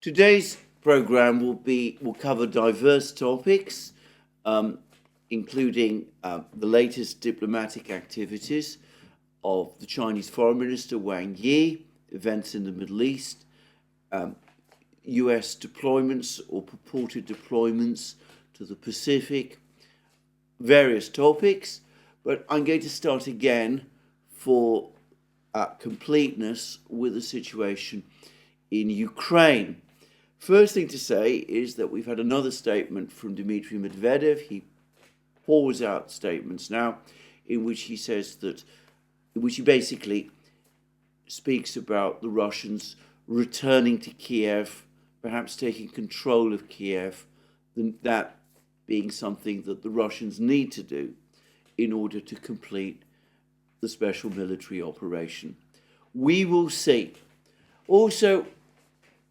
Today's program will cover diverse topics, including the latest diplomatic activities of the Chinese Foreign Minister Wang Yi, events in the Middle East, US deployments or purported deployments to the Pacific, various topics. But I'm going to start again for completeness with the situation in Ukraine. First thing to say is that we've had another statement from Dmitry Medvedev. He pours out statements now in which he says that, in which he basically speaks about the Russians returning to Kiev, perhaps taking control of Kiev, that being something that the Russians need to do in order to complete the special military operation. We will see. Also,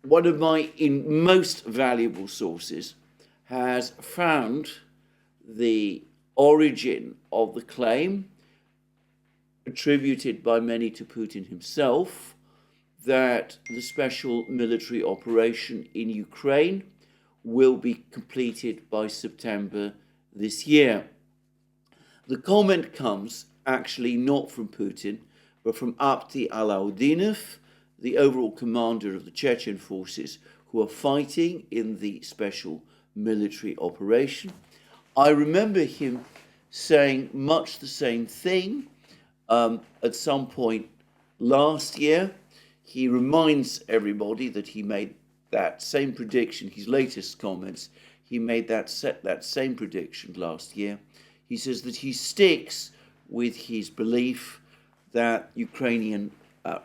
one of my most valuable sources has found the origin of the claim, attributed by many to Putin himself, that the special military operation in Ukraine will be completed by September this year. The comment comes actually not from Putin, but from Avdeyevka Alaudinov, the overall commander of the Chechen forces who are fighting in the special military operation. I remember him saying much the same thing at some point last year. He reminds everybody that he made that same prediction, his latest comments, he made that same prediction last year. He says that he sticks with his belief that Ukrainian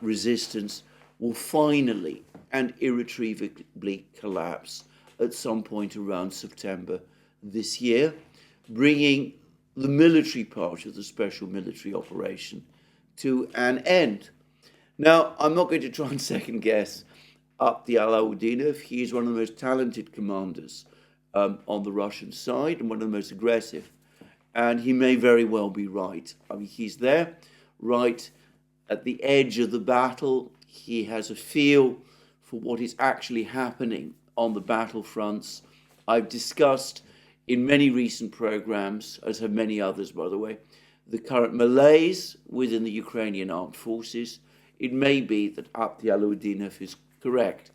resistance will finally and irretrievably collapse at some point around September this year, bringing the military part of the special military operation to an end. Now, I'm not going to try and second guess Avdeyevka Alaudinov. He is one of the most talented commanders on the Russian side and one of the most aggressive. And he may very well be right. I mean, he's there, right at the edge of the battle. He has a feel for what is actually happening on the battlefronts. I've discussed in many recent programs, as have many others, by the way, the current malaise within the Ukrainian armed forces. It may be that Avdeyevka Alaudinov is correct.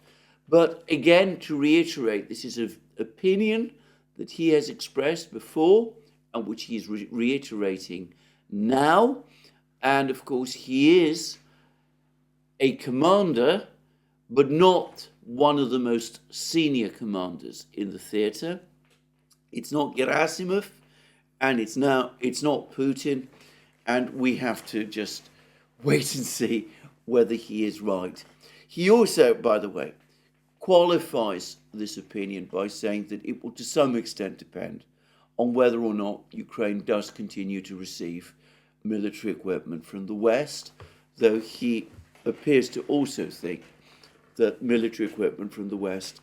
But again, to reiterate, this is an opinion that he has expressed before and which he is reiterating now. And of course, he is a commander, but not one of the most senior commanders in the theater. It's not Gerasimov, and it's not Putin, and we have to just wait and see whether he is right. He also, by the way, qualifies this opinion by saying that it will to some extent depend on whether or not Ukraine does continue to receive military equipment from the West, though he appears to also think that military equipment from the West,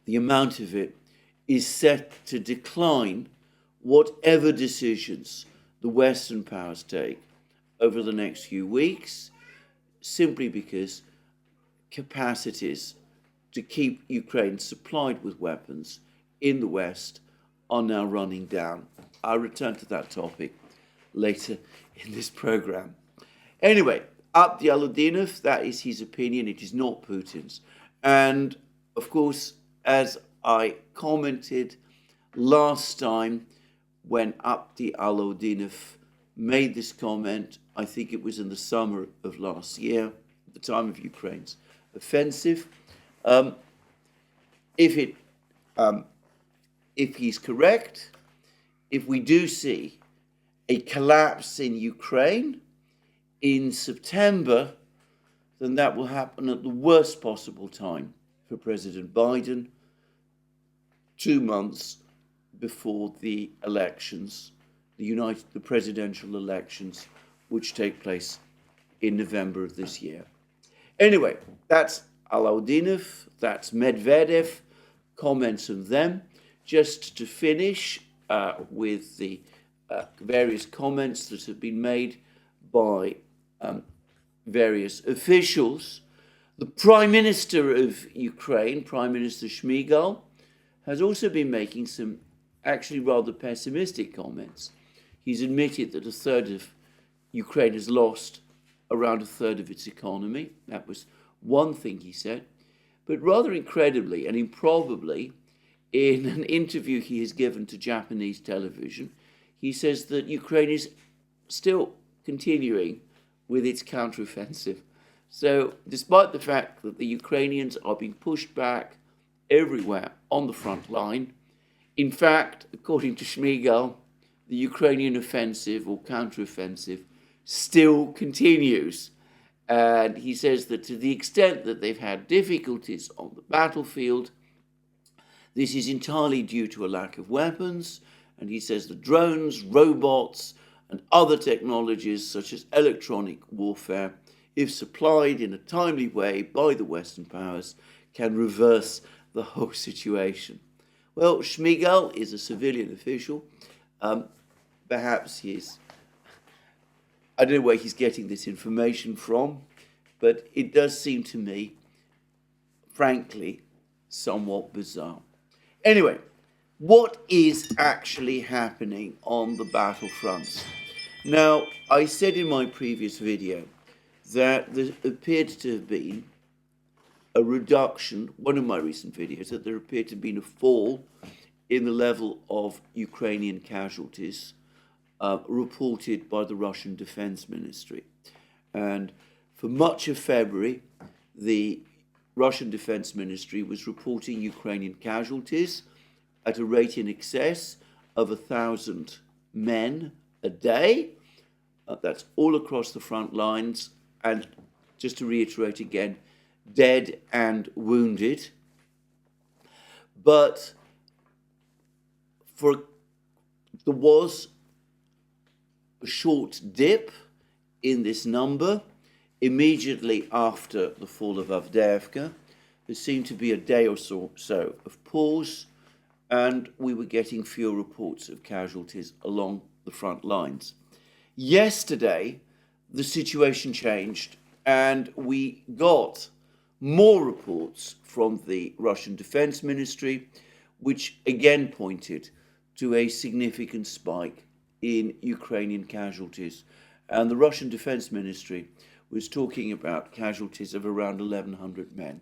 the amount of it, is set to decline whatever decisions the Western powers take over the next few weeks, simply because capacities to keep Ukraine supplied with weapons in the West are now running down. I'll return to that topic later in this program. Anyway, Avdeyevka Alaudinov, that is his opinion, it is not Putin's. And of course, as I commented last time when Avdeyevka Alaudinov made this comment, I think it was in the summer of last year, at the time of Ukraine's offensive. If he's correct, if we do see a collapse in Ukraine in September, then that will happen at the worst possible time for President Biden, 2 months before the elections, the presidential elections, which take place in November of this year. Anyway, that's Alaudinov, that's Medvedev, comments on them. Just to finish with the various comments that have been made by various officials, The Prime Minister of Ukraine, Prime Minister Shmyhal, has also been making some actually rather pessimistic comments. He's admitted that a third of Ukraine has lost around a third of its economy. That was one thing he said. But rather incredibly and improbably, in an interview he has given to Japanese television, he says that Ukraine is still continuing with its counteroffensive. So despite the fact that the Ukrainians are being pushed back everywhere on the front line, in fact, according to Shmyhal, the Ukrainian offensive or counteroffensive still continues. And he says that to the extent that they've had difficulties on the battlefield, this is entirely due to a lack of weapons. And he says that drones, robots, and other technologies such as electronic warfare, if supplied in a timely way by the Western powers, can reverse the whole situation. Well, Shmyhal is a civilian official. Perhaps I don't know where he's getting this information from, but it does seem to me, frankly, somewhat bizarre. Anyway, what is actually happening on the battlefronts? Now, I said in my previous video that there appeared to have been a reduction, one of my recent videos, that there appeared to have been a fall in the level of Ukrainian casualties reported by the Russian Defense Ministry. And for much of February, the Russian Defense Ministry was reporting Ukrainian casualties at a rate in excess of 1,000 men a day. That's all across the front lines. And just to reiterate again, dead and wounded. But there was a short dip in this number immediately after the fall of Avdeyevka. There seemed to be a day or so of pause, and we were getting fewer reports of casualties along the front lines. Yesterday, the situation changed, and we got more reports from the Russian Defense Ministry, which again pointed to a significant spike in Ukrainian casualties. And the Russian Defense Ministry was talking about casualties of around 1,100 men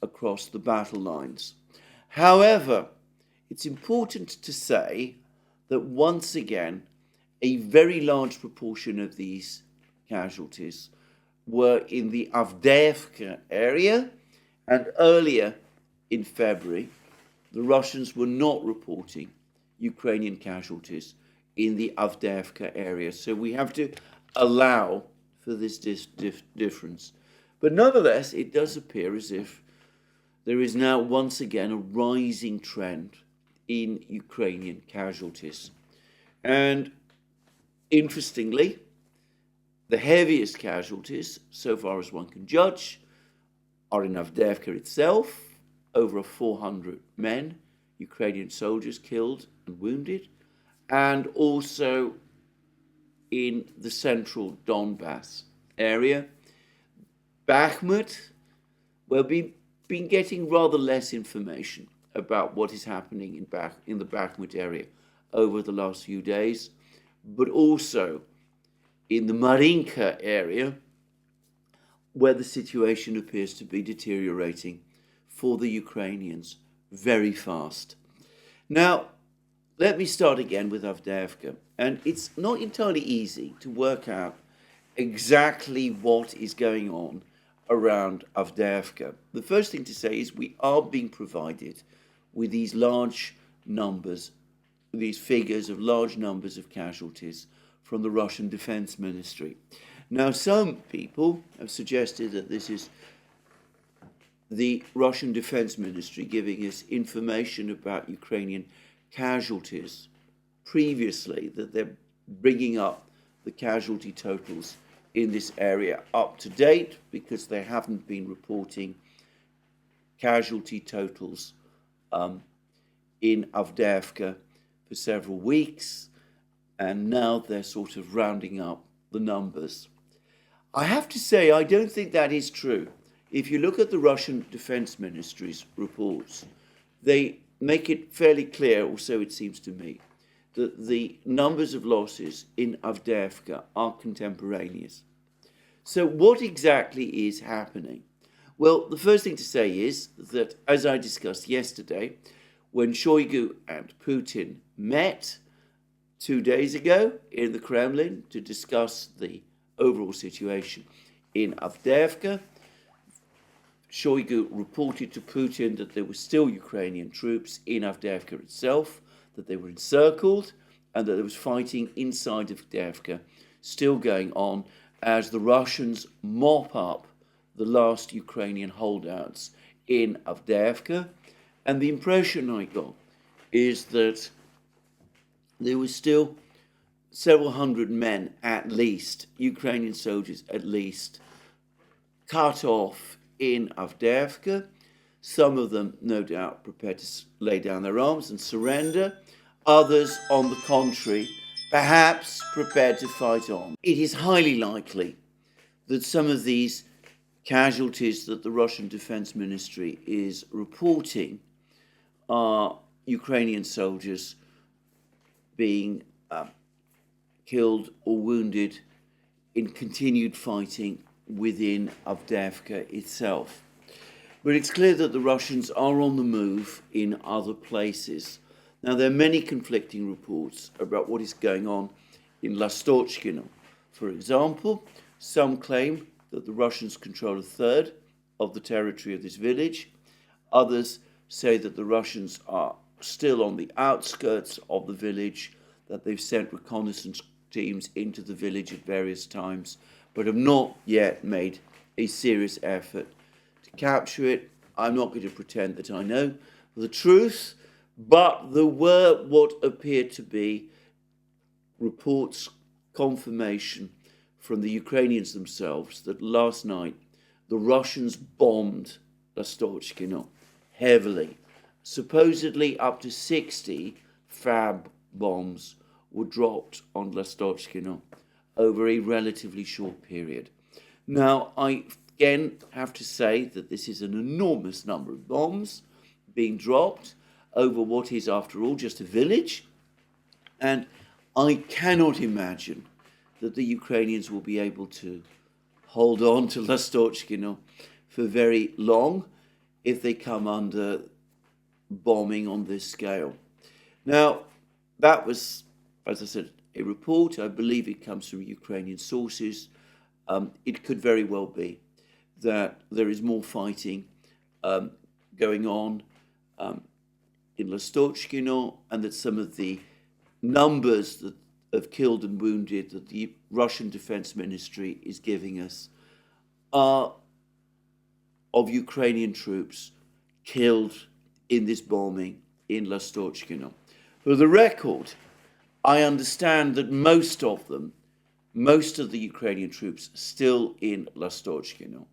across the battle lines. However, it's important to say that once again, a very large proportion of these casualties were in the Avdeyevka area, and earlier in February, the Russians were not reporting Ukrainian casualties in the Avdeyevka area. So we have to allow for this difference. But nonetheless, it does appear as if there is now once again a rising trend in Ukrainian casualties. And interestingly, the heaviest casualties, so far as one can judge, are in Avdeyevka itself, over 400 men, Ukrainian soldiers killed and wounded, and also in the central Donbass area. Bakhmut, we've been getting rather less information about what is happening in the Bakhmut area over the last few days, but also in the Marinka area, where the situation appears to be deteriorating for the Ukrainians very fast. Now, let me start again with Avdeyevka. And it's not entirely easy to work out exactly what is going on around Avdeyevka. The first thing to say is we are being provided with these large numbers, these figures of large numbers of casualties from the Russian Defense Ministry. Now, some people have suggested that this is the Russian Defense Ministry giving us information about Ukrainian casualties previously, that they're bringing up the casualty totals in this area up to date because they haven't been reporting casualty totals in Avdeyevka for several weeks, and now they're sort of rounding up the numbers. I have to say, I don't think that is true. if you look at the Russian Defense Ministry's reports, they make it fairly clear, or so it seems to me, that the numbers of losses in Avdeyevka are contemporaneous. So what exactly is happening? Well, the first thing to say is that, as I discussed yesterday, when Shoigu and Putin met 2 days ago in the Kremlin to discuss the overall situation in Avdeyevka, Shoigu reported to Putin that there were still Ukrainian troops in Avdeyevka itself, that they were encircled, and that there was fighting inside of Avdeyevka still going on as the Russians mop up the last Ukrainian holdouts in Avdeyevka. And the impression I got is that there were still several hundred men, at least, Ukrainian soldiers at least, cut off in Avdeyevka. Some of them, no doubt, prepared to lay down their arms and surrender. Others, on the contrary, perhaps prepared to fight on. It is highly likely that some of these casualties that the Russian Defense Ministry is reporting are Ukrainian soldiers being killed or wounded in continued fighting within Avdeyevka itself. But it's clear that the Russians are on the move in other places. Now, there are many conflicting reports about what is going on in Lastochkino. For example, some claim that the Russians control a third of the territory of this village. Others say that the Russians are still on the outskirts of the village, that they've sent reconnaissance teams into the village at various times, but have not yet made a serious effort to capture it. I'm not going to pretend that I know the truth, but there were what appeared to be reports, confirmation from the Ukrainians themselves that last night the Russians bombed Lastochkino heavily. Supposedly up to 60 FAB bombs were dropped on Lastochkino over a relatively short period. Now, I again have to say that this is an enormous number of bombs being dropped over what is, after all, just a village. And I cannot imagine that the Ukrainians will be able to hold on to Lastochkino for very long if they come under bombing on this scale. Now, that was, as I said, a report. I believe it comes from Ukrainian sources. It could very well be that there is more fighting going on in Lastochkino, and that some of the numbers that of killed and wounded that the Russian Defense Ministry is giving us are of Ukrainian troops killed in this bombing in Lastochkino. For the record, I understand that most of the Ukrainian troops still in Lastochkino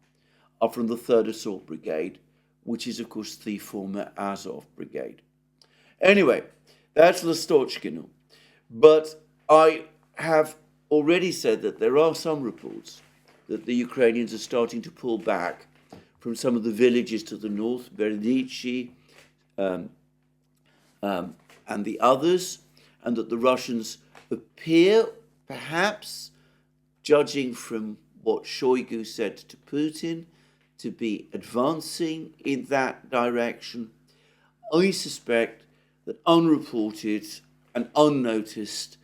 are from the 3rd Assault Brigade, which is, of course, the former Azov Brigade. Anyway, that's Lastochkino. But I have already said that there are some reports that the Ukrainians are starting to pull back from some of the villages to the north, Berdichi and the others, and that the Russians appear, perhaps, judging from what Shoigu said to Putin, to be advancing in that direction. I suspect that unreported and unnoticed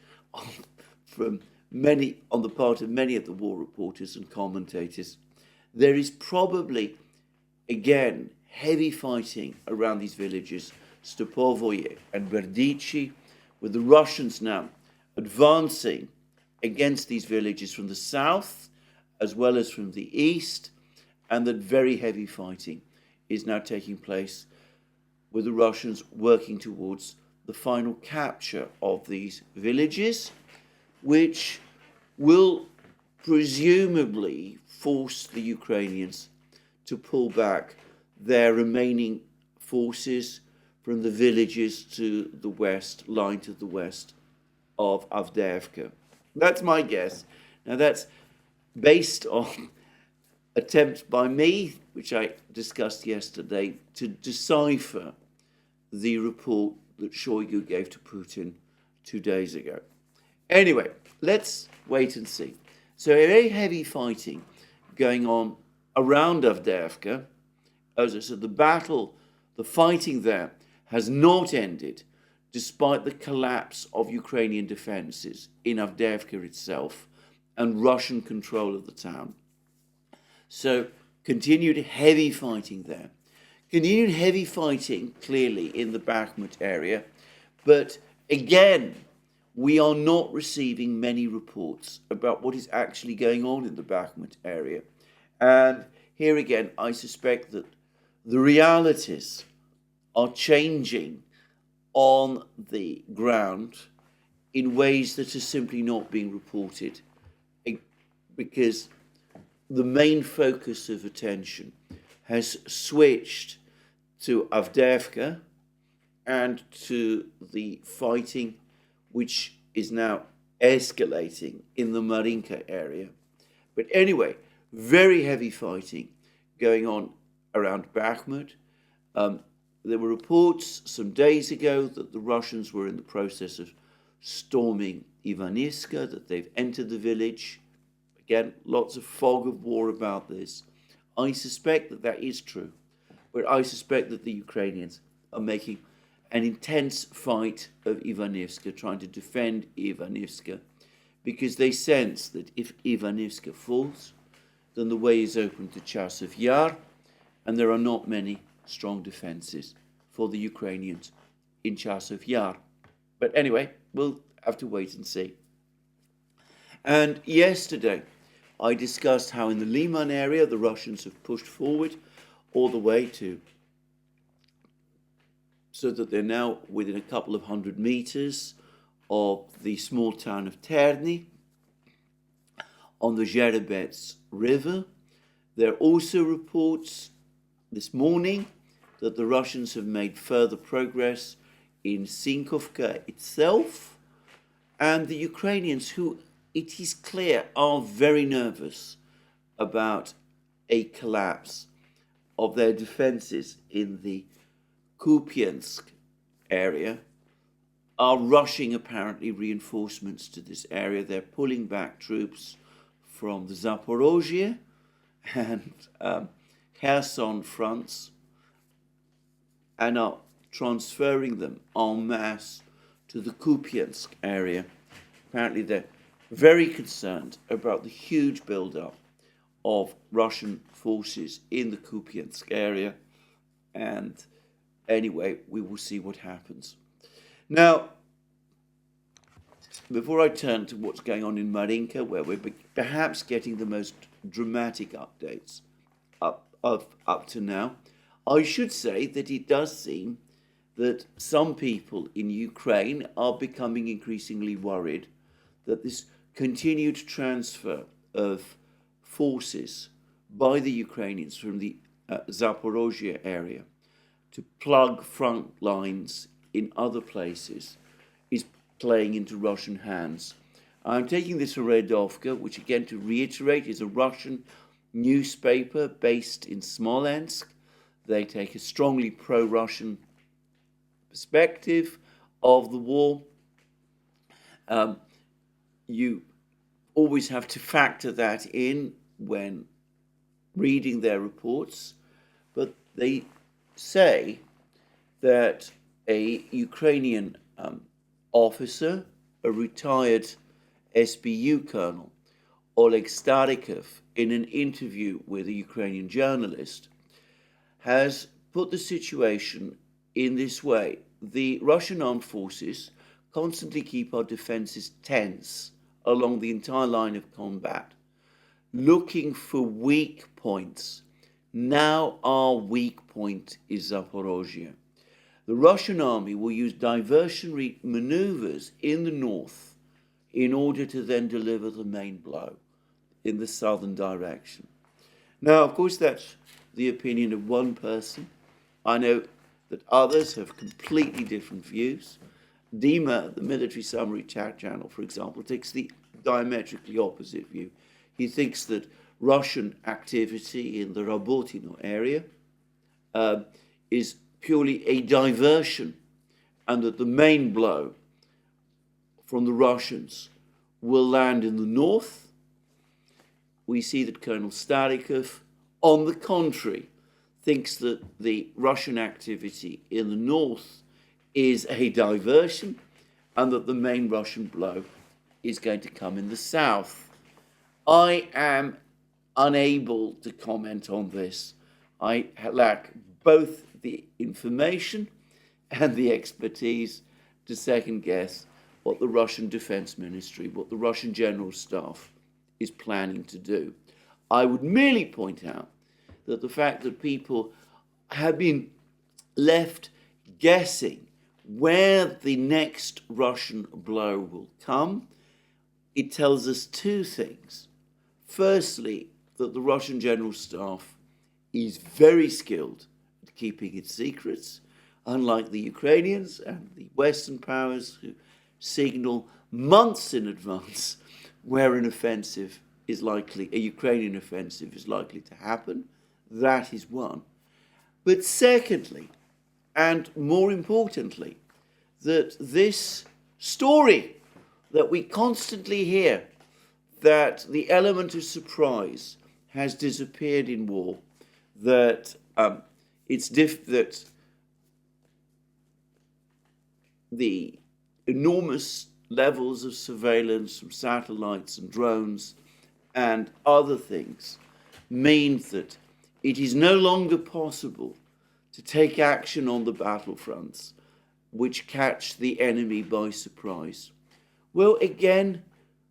from many, on the part of many of the war reporters and commentators, there is probably, again, heavy fighting around these villages, Stupovoye and Berdichi, with the Russians now advancing against these villages from the south as well as from the east, and that very heavy fighting is now taking place with the Russians working towards the final capture of these villages, which will presumably force the Ukrainians to pull back their remaining forces from the villages to the west, lying to the west of Avdeyevka. That's my guess. Now, that's based on attempt by me, which I discussed yesterday, to decipher the report that Shoigu gave to Putin 2 days ago. Anyway, let's wait and see. So very heavy fighting going on around Avdeyevka. As I said, the fighting there has not ended despite the collapse of Ukrainian defenses in Avdeyevka itself and Russian control of the town. So continued heavy fighting there. Continued heavy fighting, clearly, in the Bakhmut area. But again, we are not receiving many reports about what is actually going on in the Bakhmut area. And here again, I suspect that the realities are changing on the ground in ways that are simply not being reported, because the main focus of attention has switched to Avdeyevka and to the fighting which is now escalating in the Marinka area. But anyway, very heavy fighting going on around Bakhmut. There were reports some days ago that the Russians were in the process of storming Ivanyivka, that they've entered the village. Again, lots of fog of war about this. I suspect that that is true, but I suspect that the Ukrainians are making an intense fight of Ivanyivka, trying to defend Ivanyivka, because they sense that if Ivanyivka falls, then the way is open to Chasov Yar, and there are not many strong defenses for the Ukrainians in Chasov Yar. But anyway, we'll have to wait and see. And yesterday, I discussed how in the Liman area, the Russians have pushed forward all the way to, so that they're now within a couple of 100 meters of the small town of Terny on the Zherebets River. There are also reports this morning that the Russians have made further progress in Sinkovka itself, and the Ukrainians, who it is clear are very nervous about a collapse of their defenses in the Kupiansk area, are rushing apparently reinforcements to this area. They're pulling back troops from the Zaporozhye and Kherson fronts and are transferring them en masse to the Kupiansk area. Apparently they're very concerned about the huge buildup of Russian forces in the Kupiansk area, and anyway, we will see what happens. Now, before I turn to what's going on in Marinka, where we're perhaps getting the most dramatic updates up to now, I should say that it does seem that some people in Ukraine are becoming increasingly worried that this continued transfer of forces by the Ukrainians from the Zaporozhye area to plug front lines in other places is playing into Russian hands. I'm taking this from Redovka, which again, to reiterate, is a Russian newspaper based in Smolensk. They take a strongly pro-Russian perspective of the war. You always have to factor that in when reading their reports, but they say that a Ukrainian officer, a retired SBU colonel, Oleg Starikov, in an interview with a Ukrainian journalist, has put the situation in this way. The Russian armed forces constantly keep our defenses tense along the entire line of combat, looking for weak points. Now our weak point is Zaporozhye. The Russian army will use diversionary maneuvers in the north in order to then deliver the main blow in the southern direction. Now, of course, that's the opinion of one person. I know that others have completely different views. Dima, the military summary chat channel, for example, takes the diametrically opposite view. He thinks that Russian activity in the Rabotino area is purely a diversion, and that the main blow from the Russians will land in the north. We see that Colonel Starikov, on the contrary, thinks that the Russian activity in the north is a diversion and that the main Russian blow is going to come in the south. I am unable to comment on this. I lack both the information and the expertise to second guess what the Russian Defense Ministry, what the Russian General Staff is planning to do. I would merely point out that the fact that people have been left guessing where the next Russian blow will come, it tells us two things. Firstly, that the Russian General Staff is very skilled at keeping its secrets, unlike the Ukrainians and the Western powers who signal months in advance where an offensive is likely, a Ukrainian offensive is likely to happen. That is one. But secondly, and more importantly, that this story that we constantly hear, that the element of surprise has disappeared in war, that that the enormous levels of surveillance from satellites and drones and other things means that it is no longer possible to take action on the battlefronts which catch the enemy by surprise. Well, again,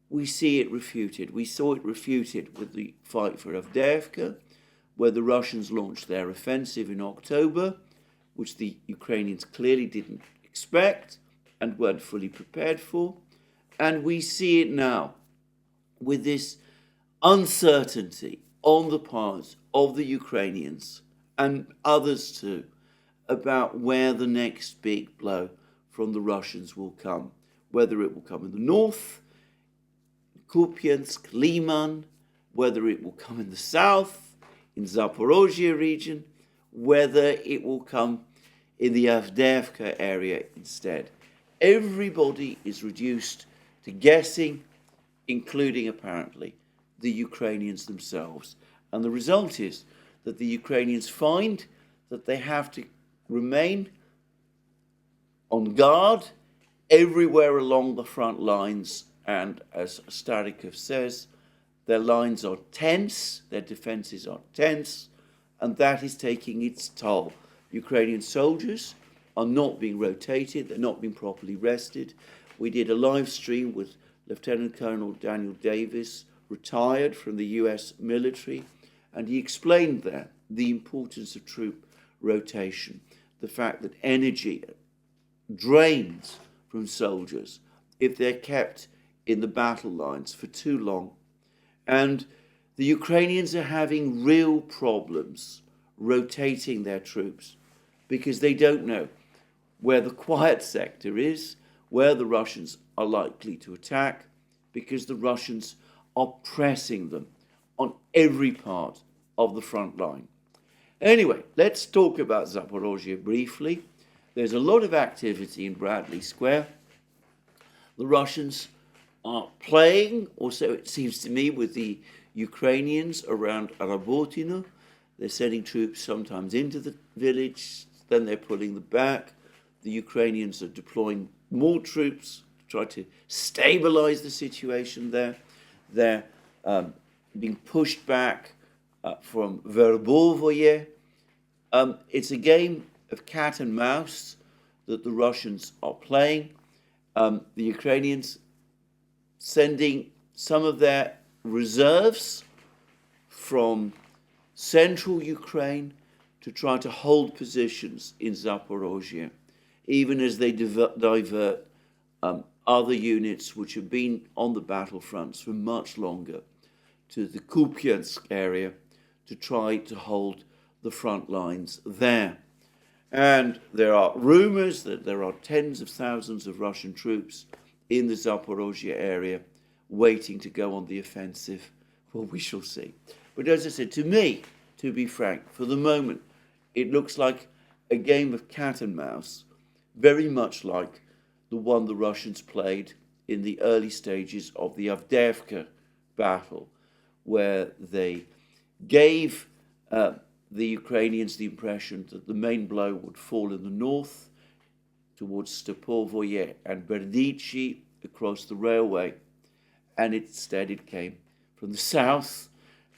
we see it refuted. We saw it refuted with the fight for Avdeyevka, where the Russians launched their offensive in October, which the Ukrainians clearly didn't expect and weren't fully prepared for. And we see it now with this uncertainty on the part of the Ukrainians and others too about where the next big blow from the Russians will come, whether it will come in the north, Kupiansk, Liman, whether it will come in the south, in Zaporozhye region, whether it will come in the Avdeyevka area instead. Everybody is reduced to guessing, including apparently the Ukrainians themselves. And the result is that the Ukrainians find that they have to remain on guard everywhere along the front lines. And as Starikov says, their lines are tense, their defenses are tense, and that is taking its toll. Ukrainian soldiers are not being rotated, they're not being properly rested. We did a live stream with Lieutenant Colonel Daniel Davis, retired from the US military, and he explained there the importance of troop rotation, the fact that energy drains from soldiers if they're kept in the battle lines for too long. And the Ukrainians are having real problems rotating their troops because they don't know where the quiet sector is, where the Russians are likely to attack, because the Russians are pressing them on every part of the front line. Anyway, let's talk about Zaporozhye briefly. There's a lot of activity in Bradley Square. The Russians are playing, or so it seems to me, with the Ukrainians around Rabotino. They're sending troops sometimes into the village, then they're pulling them back. The Ukrainians are deploying more troops to try to stabilize the situation there. They're being pushed back from Verbovoye. It's a game of cat and mouse that the Russians are playing. The Ukrainians sending some of their reserves from central Ukraine to try to hold positions in Zaporozhye, even as they divert other units which have been on the battlefronts for much longer to the Kupiansk area to try to hold the front lines there. And there are rumors that there are tens of thousands of Russian troops in the Zaporozhye area waiting to go on the offensive Well, we shall see. But as I said, to me, to be frank, for the moment, it looks like a game of cat and mouse, very much like the one the Russians played in the early stages of the Avdeyevka battle, where they gave the Ukrainians the impression that the main blow would fall in the north towards Stepovoye and Berdichi across the railway, and instead it came from the south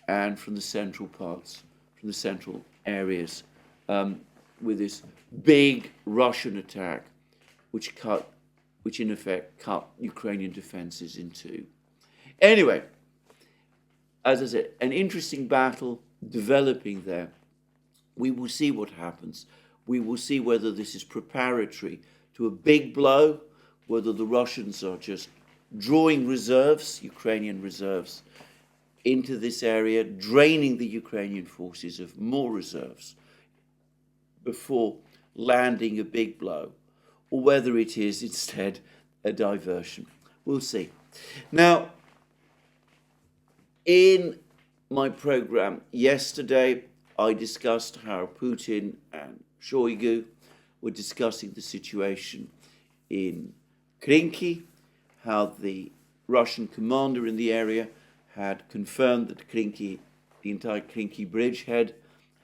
and from the central parts, from the central areas, with this big Russian attack, which in effect cut Ukrainian defenses in two. Anyway, as I said, an interesting battle developing there. We will see what happens. We will see whether this is preparatory to a big blow, whether the Russians are just drawing reserves, Ukrainian reserves, into this area, draining the Ukrainian forces of more reserves before landing a big blow, or whether it is instead a diversion. We'll see. Now, in my program yesterday, I discussed how Putin and Shoigu were discussing the situation in Krinky, how the Russian commander in the area had confirmed that Krinky, the entire Krinky bridgehead,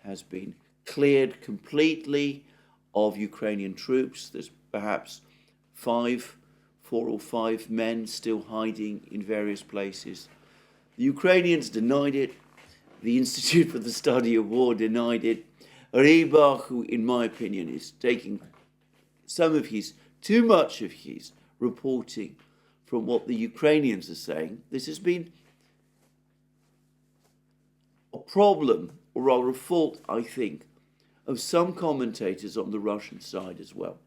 has been cleared completely of Ukrainian troops. There's perhaps 4 or 5 men still hiding in various places. The Ukrainians denied it. The Institute for the Study of War denied it. Rybar, who, in my opinion, is taking too much of his reporting from what the Ukrainians are saying. This has been a problem, or rather a fault, I think, of some commentators on the Russian side as well.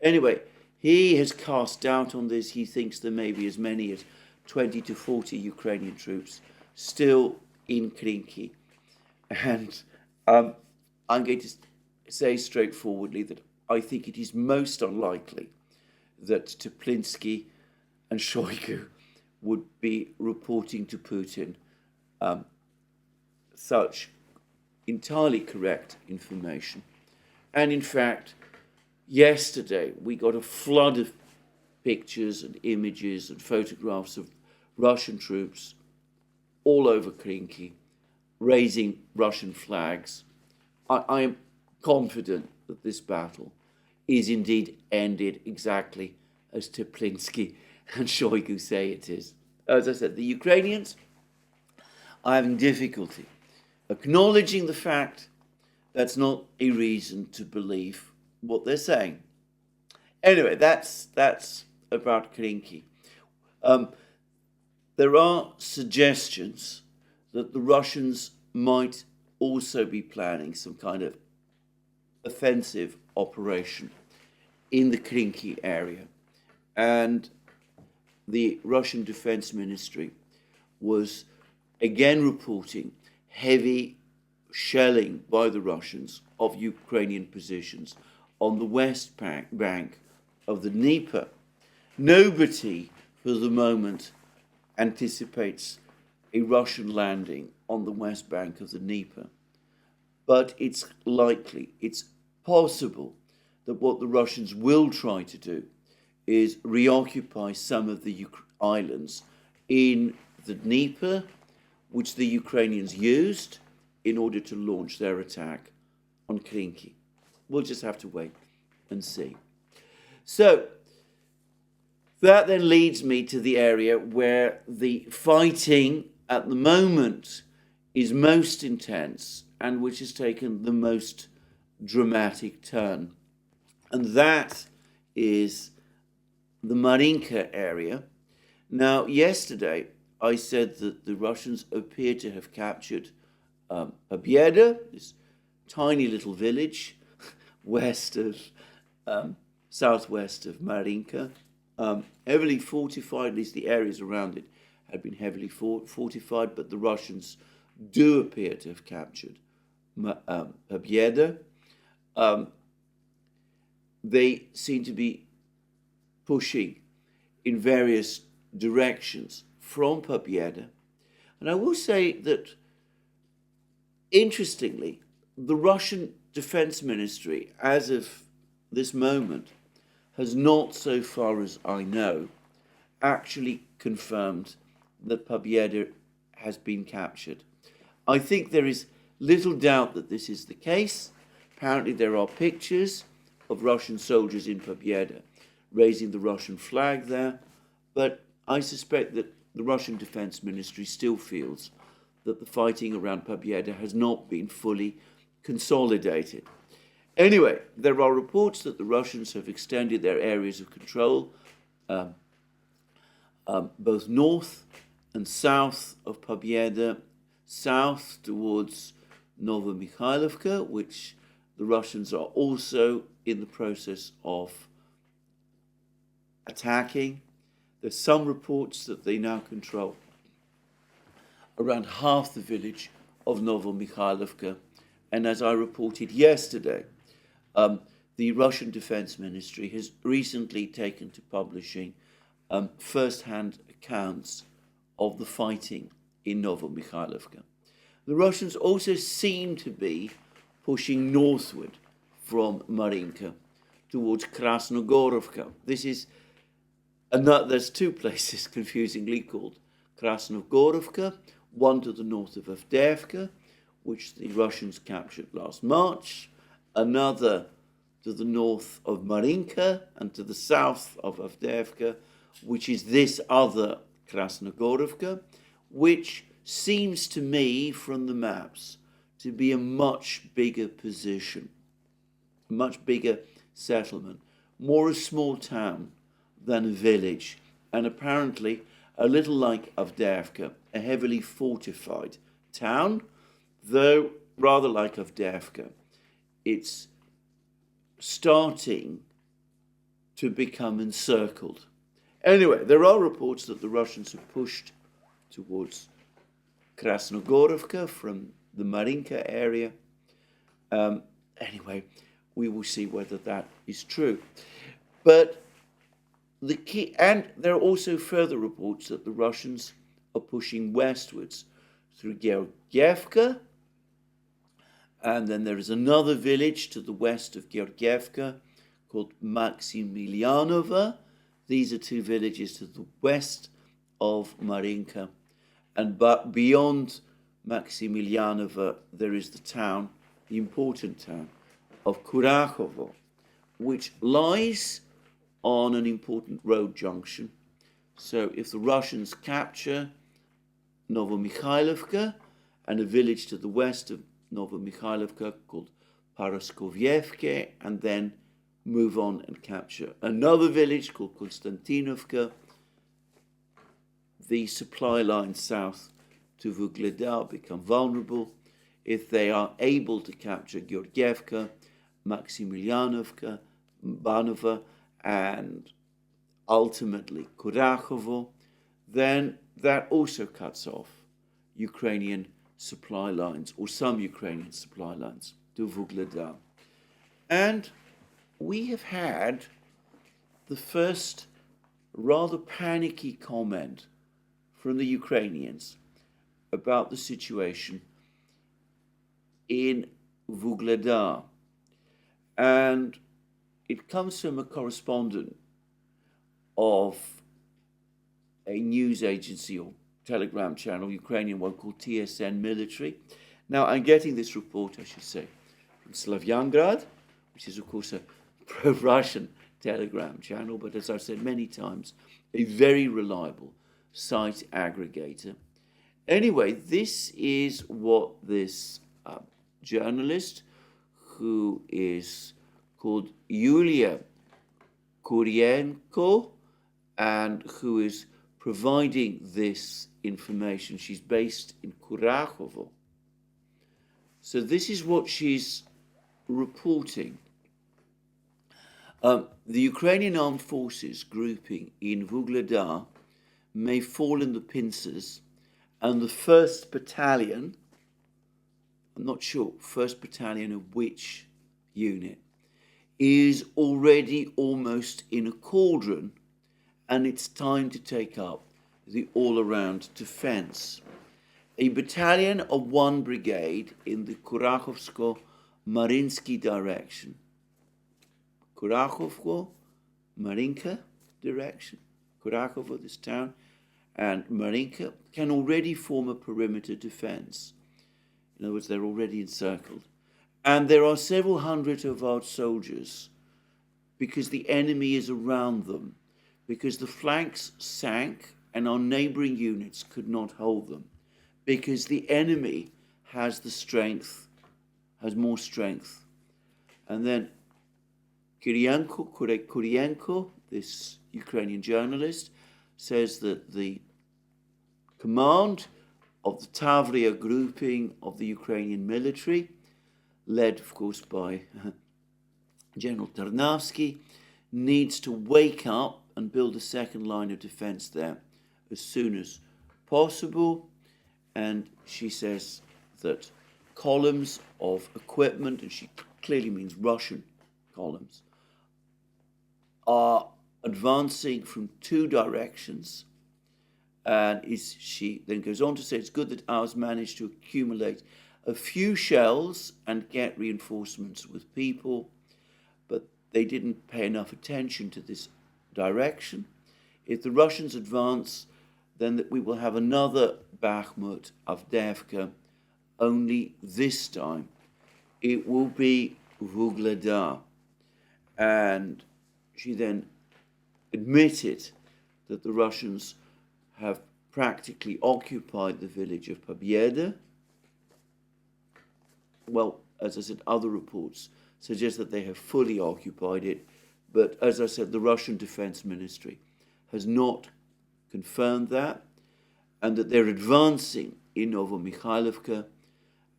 Anyway, he has cast doubt on this. He thinks there may be as many as 20 to 40 Ukrainian troops still in Krinky. And I'm going to say straightforwardly that I think it is most unlikely that Teplinsky and Shoigu would be reporting to Putin such entirely correct information. And in fact, yesterday we got a flood of pictures and images and photographs of Russian troops all over Krinky, raising Russian flags. I am confident that this battle is indeed ended exactly as Teplinsky and Shoigu say it is. As I said, the Ukrainians are having difficulty acknowledging the fact. That's not a reason to believe what they're saying. Anyway, that's about Krinky. There are suggestions that the Russians might also be planning some kind of offensive operation in the Krinky area. And the Russian Defense Ministry was again reporting heavy shelling by the Russians of Ukrainian positions on the west bank of the Dnieper. Nobody, for the moment, anticipates a Russian landing on the west bank of the Dnieper. But it's likely, it's possible that what the Russians will try to do is reoccupy some of the islands in the Dnieper, which the Ukrainians used in order to launch their attack on Krinky. We'll just have to wait and see. So, that then leads me to the area where the fighting at the moment is most intense and which has taken the most dramatic turn. And that is the Marinka area. Now, yesterday, I said that the Russians appear to have captured Pobeda, this tiny little village southwest of Marinka, heavily fortified. At least the areas around it had been heavily fortified, but the Russians do appear to have captured Pobeda. They seem to be pushing in various directions from Pobeda. And I will say that, interestingly, the Russian Defense Ministry, as of this moment, has not, so far as I know, actually confirmed that Pobyeda has been captured. I think there is little doubt that this is the case. Apparently there are pictures of Russian soldiers in Pobyeda raising the Russian flag there, but I suspect that the Russian Defense Ministry still feels that the fighting around Pobyeda has not been fully consolidated. Anyway, there are reports that the Russians have extended their areas of control both north and south of Pobyeda, south towards Novomikhailivka, which the Russians are also in the process of attacking. There's some reports that they now control around half the village of Novomikhailivka. And as I reported yesterday, the Russian Defense Ministry has recently taken to publishing first-hand accounts of the fighting in Novomikhailivka. The Russians also seem to be pushing northward from Marinka towards Krasnogorovka. There's two places confusingly called Krasnogorovka, one to the north of Avdeyevka, which the Russians captured last March, another to the north of Marinka and to the south of Avdeyevka, which is this other Krasnogorovka, which seems to me from the maps to be a much bigger position, a much bigger settlement, more a small town than a village, and apparently a little like Avdeyevka, a heavily fortified town, though rather like Avdeyevka, it's starting to become encircled. Anyway, there are reports that the Russians have pushed towards Krasnogorovka from the Marinka area. Anyway, we will see whether that is true. But the key, and there are also further reports that the Russians are pushing westwards through Georgievka, and then there is another village to the west of Georgievka called Maximilianova. These are two villages to the west of Marinka. And but beyond Maximilianova, there is the town, the important town of Kurakhovo, which lies on an important road junction. So if the Russians capture Novomikhailivka and a village to the west of Novomikhailivka called Paraskovievke, and then move on and capture another village called Konstantinovka, the supply lines south to Vuhledar become vulnerable. If they are able to capture Georgievka, Maximilianovka, Banova, and ultimately Kurakhovo, then that also cuts off Ukrainian supply lines, or some Ukrainian supply lines, to Vuhledar. And we have had the first rather panicky comment from the Ukrainians about the situation in Vuhledar. And it comes from a correspondent of a news agency or Telegram channel, Ukrainian one called TSN Military. Now, I'm getting this report, I should say, from Slavyangrad, which is, of course, a pro-Russian Telegram channel, but as I've said many times, a very reliable site aggregator. Anyway, this is what this journalist, who is called Yulia Kurienko, and who is providing this information. She's based in Kurakhovo. So this is what she's reporting. The Ukrainian Armed Forces grouping in Vuhledar may fall in the pincers, and the 1st Battalion, I'm not sure, 1st Battalion of which unit, is already almost in a cauldron, and it's time to take up the all-around defense. a battalion of one brigade in the Kurahovsko-Marinsky direction. Marinka direction. Kurahovo, this town, and Marinka can already form a perimeter defense. In other words, they're already encircled. And there are several hundred of our soldiers because the enemy is around them, because the flanks sank and our neighboring units could not hold them, because the enemy has the strength, has more strength. And then Kuryenko, this Ukrainian journalist, says that the command of the Tavria grouping of the Ukrainian military, led, of course, by General Tarnavsky, needs to wake up and build a second line of defense there as soon as possible. And she says that columns of equipment, and she clearly means Russian columns, are advancing from two directions. And she then goes on to say, it's good that ours managed to accumulate a few shells and get reinforcements with people, but they didn't pay enough attention to this direction. If the Russians advance, then that we will have another Bakhmut, Avdeyevka, only this time it will be Vuhledar. And she then admitted that the Russians have practically occupied the village of Pobieda. Well, as I said, other reports suggest that they have fully occupied it, but as I said, the Russian Defense Ministry has not confirmed that, and that they're advancing in Novomikhailivka,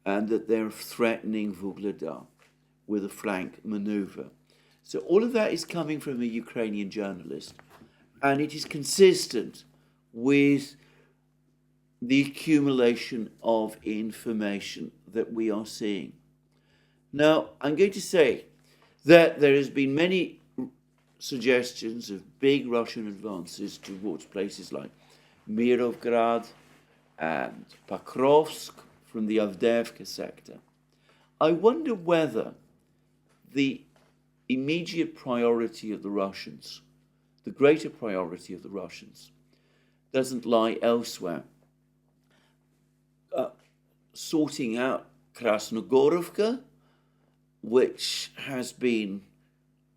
and that they're threatening Vuhledar with a flank maneuver. So all of that is coming from a Ukrainian journalist, and it is consistent with the accumulation of information that we are seeing. Now, I'm going to say that there has been many suggestions of big Russian advances towards places like Mirovgrad and Pokrovsk from the Avdeyevka sector. I wonder whether the immediate priority of the Russians, the greater priority of the Russians, doesn't lie elsewhere. Sorting out Krasnogorovka, which has been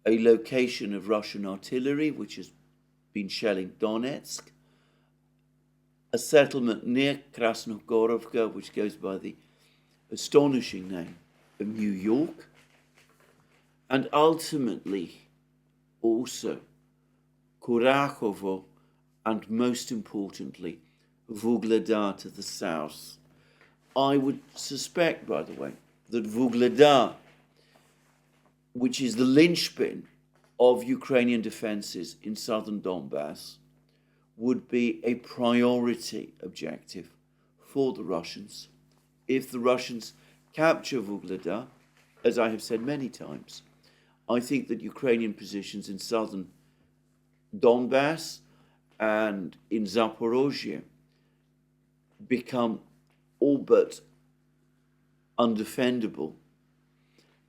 a location of Russian artillery, which has been shelling Donetsk, a settlement near Krasnogorovka, which goes by the astonishing name of New York, and ultimately also Kurahovo, and most importantly, Vuhledar to the south. I would suspect, by the way, that Vuhledar, which is the linchpin of Ukrainian defenses in southern Donbass, would be a priority objective for the Russians. If the Russians capture Vuhledar, as I have said many times, I think that Ukrainian positions in southern Donbass and in Zaporozhye become all but undefendable,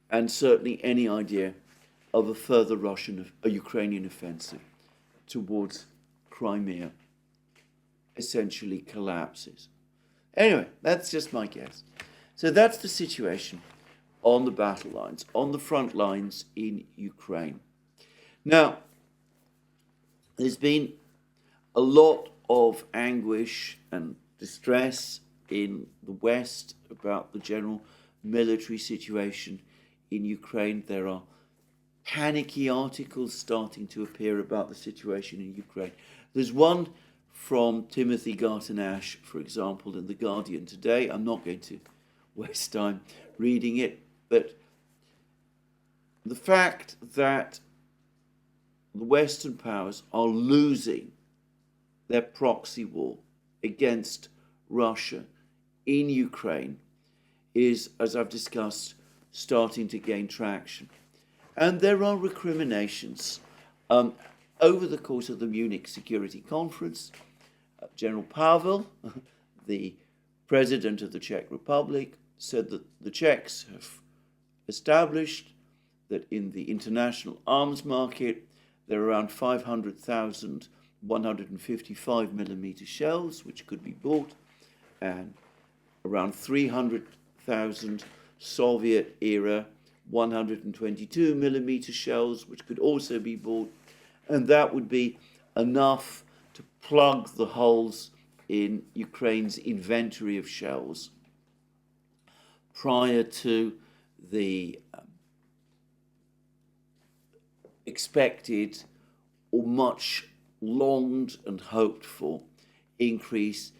and certainly any idea of a further Ukrainian offensive towards Crimea essentially collapses. Anyway, that's just my guess. So that's the situation on the battle lines, on the front lines in Ukraine. Now, there's been a lot of anguish and distress in the West about the general military situation in Ukraine. There are panicky articles starting to appear about the situation in Ukraine. There's one from Timothy Garton-Ash, for example, in The Guardian today. I'm not going to waste time reading it, but the fact that the Western powers are losing their proxy war against Russia in Ukraine is, as I've discussed, starting to gain traction. And there are recriminations. Over the course of the Munich Security Conference, General Pavel, the President of the Czech Republic said that the Czechs have established that in the international arms market there are around 500,000 155mm shells which could be bought, and around 300,000 Soviet-era 122mm shells which could also be bought, and that would be enough to plug the holes in Ukraine's inventory of shells prior to the expected or much longed and hoped for increase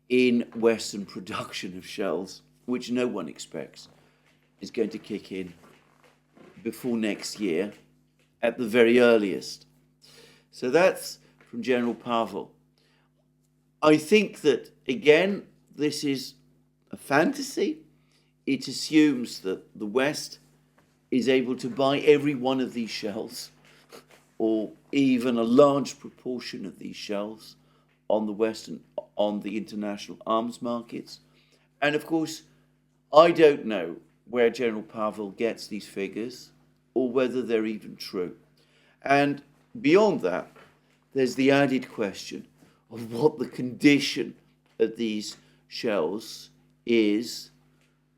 in Western production of shells, which no one expects is going to kick in before next year at the very earliest. So that's from General Pavel. I think that, again, this is a fantasy. It assumes that the West is able to buy every one of these shells, or even a large proportion of these shells on the international arms markets. And of course, I don't know where General Pavel gets these figures or whether they're even true. And beyond that, there's the added question of what the condition of these shells is,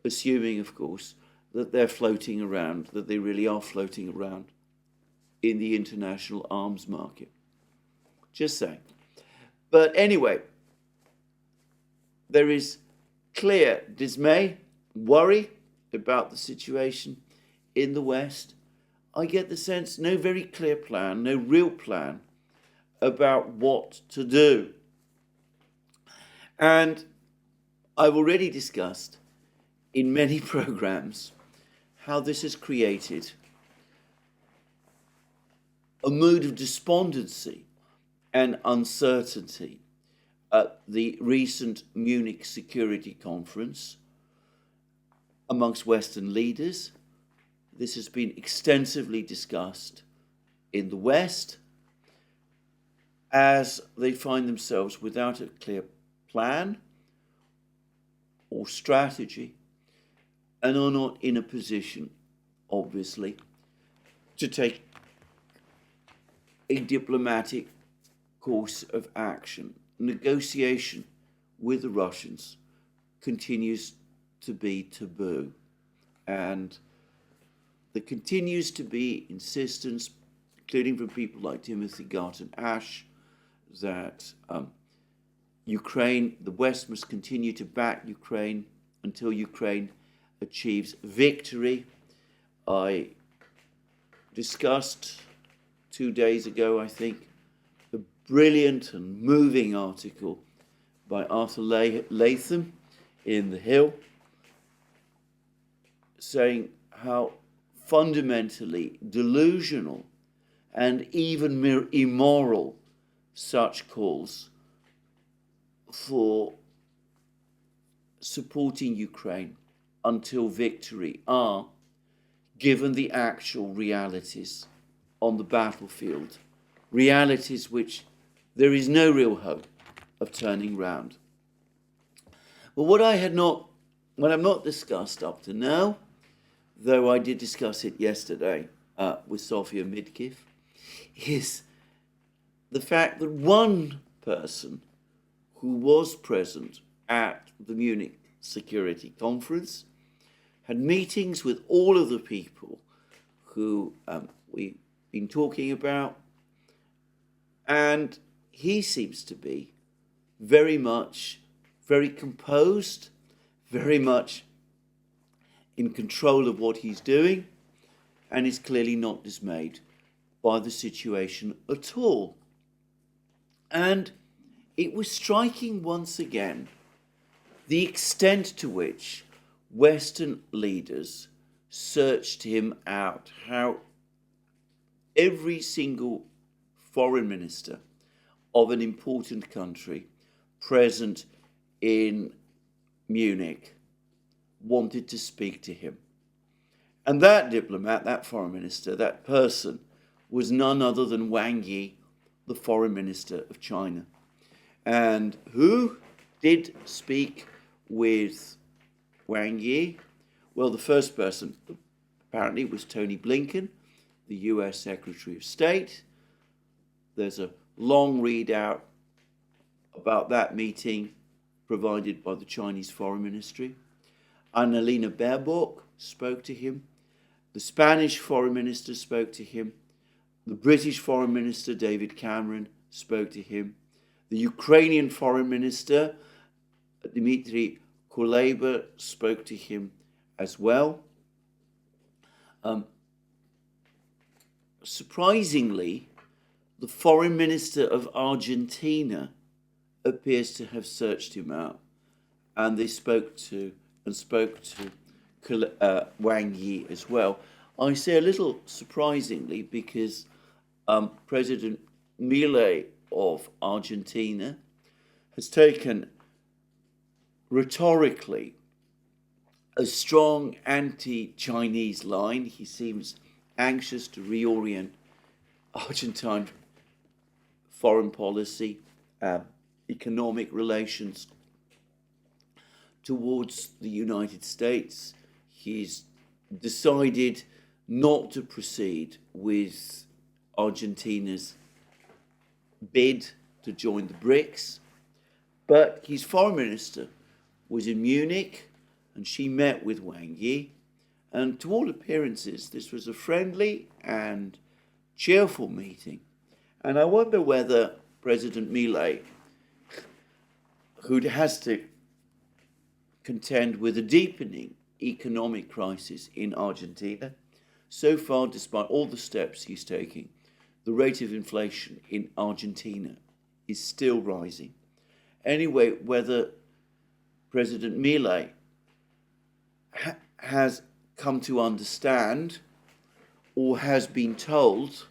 assuming, of course, that they're floating around, that they really are floating around in the international arms market. Just saying. But anyway, there is clear dismay, worry about the situation in the West. I get the sense no very clear plan, no real plan about what to do. And I've already discussed in many programs how this has created a mood of despondency and uncertainty at the recent Munich Security Conference amongst Western leaders. This has been extensively discussed in the West as they find themselves without a clear plan or strategy and are not in a position, obviously, to take a diplomatic course of action. Negotiation with the Russians continues to be taboo, and there continues to be insistence, including from people like Timothy Garton Ash, that Ukraine, the West must continue to back Ukraine until Ukraine achieves victory. I discussed 2 days ago, I think, a brilliant and moving article by Arthur Latham in The Hill, saying how fundamentally delusional and even immoral such calls for supporting Ukraine until victory are, given the actual realities on the battlefield, realities which there is no real hope of turning round. But what I've not discussed up to now, though I did discuss it yesterday with Sofia Midkiff, is the fact that one person who was present at the Munich Security Conference had meetings with all of the people who we've been talking about, and he seems to be very composed, very much in control of what he's doing, and is clearly not dismayed by the situation at all. And it was striking once again the extent to which Western leaders searched him out, how every single foreign minister of an important country present in Munich wanted to speak to him. And that diplomat, that foreign minister, that person was none other than Wang Yi, the foreign minister of China. And who did speak with Wang Yi? Well, the first person apparently was Tony Blinken, the US Secretary of State. There's a long readout about that meeting provided by the Chinese Foreign Ministry. Annalena Baerbock spoke to him. The Spanish Foreign Minister spoke to him. The British Foreign Minister, David Cameron, spoke to him. The Ukrainian Foreign Minister, Dmitry Kuleba, spoke to him as well. Surprisingly, the Foreign Minister of Argentina appears to have searched him out, and they spoke to Wang Yi as well. I say a little surprisingly because President Milei of Argentina has taken rhetorically a strong anti-Chinese line. He seems anxious to reorient Argentine foreign policy, economic relations towards the United States. He's decided not to proceed with Argentina's bid to join the BRICS, but his foreign minister was in Munich and she met with Wang Yi, and to all appearances this was a friendly and cheerful meeting. And I wonder whether President Milei, who has to contend with a deepening economic crisis in Argentina, so far, despite all the steps he's taking, the rate of inflation in Argentina is still rising. Anyway, whether President Milei has come to understand or has been told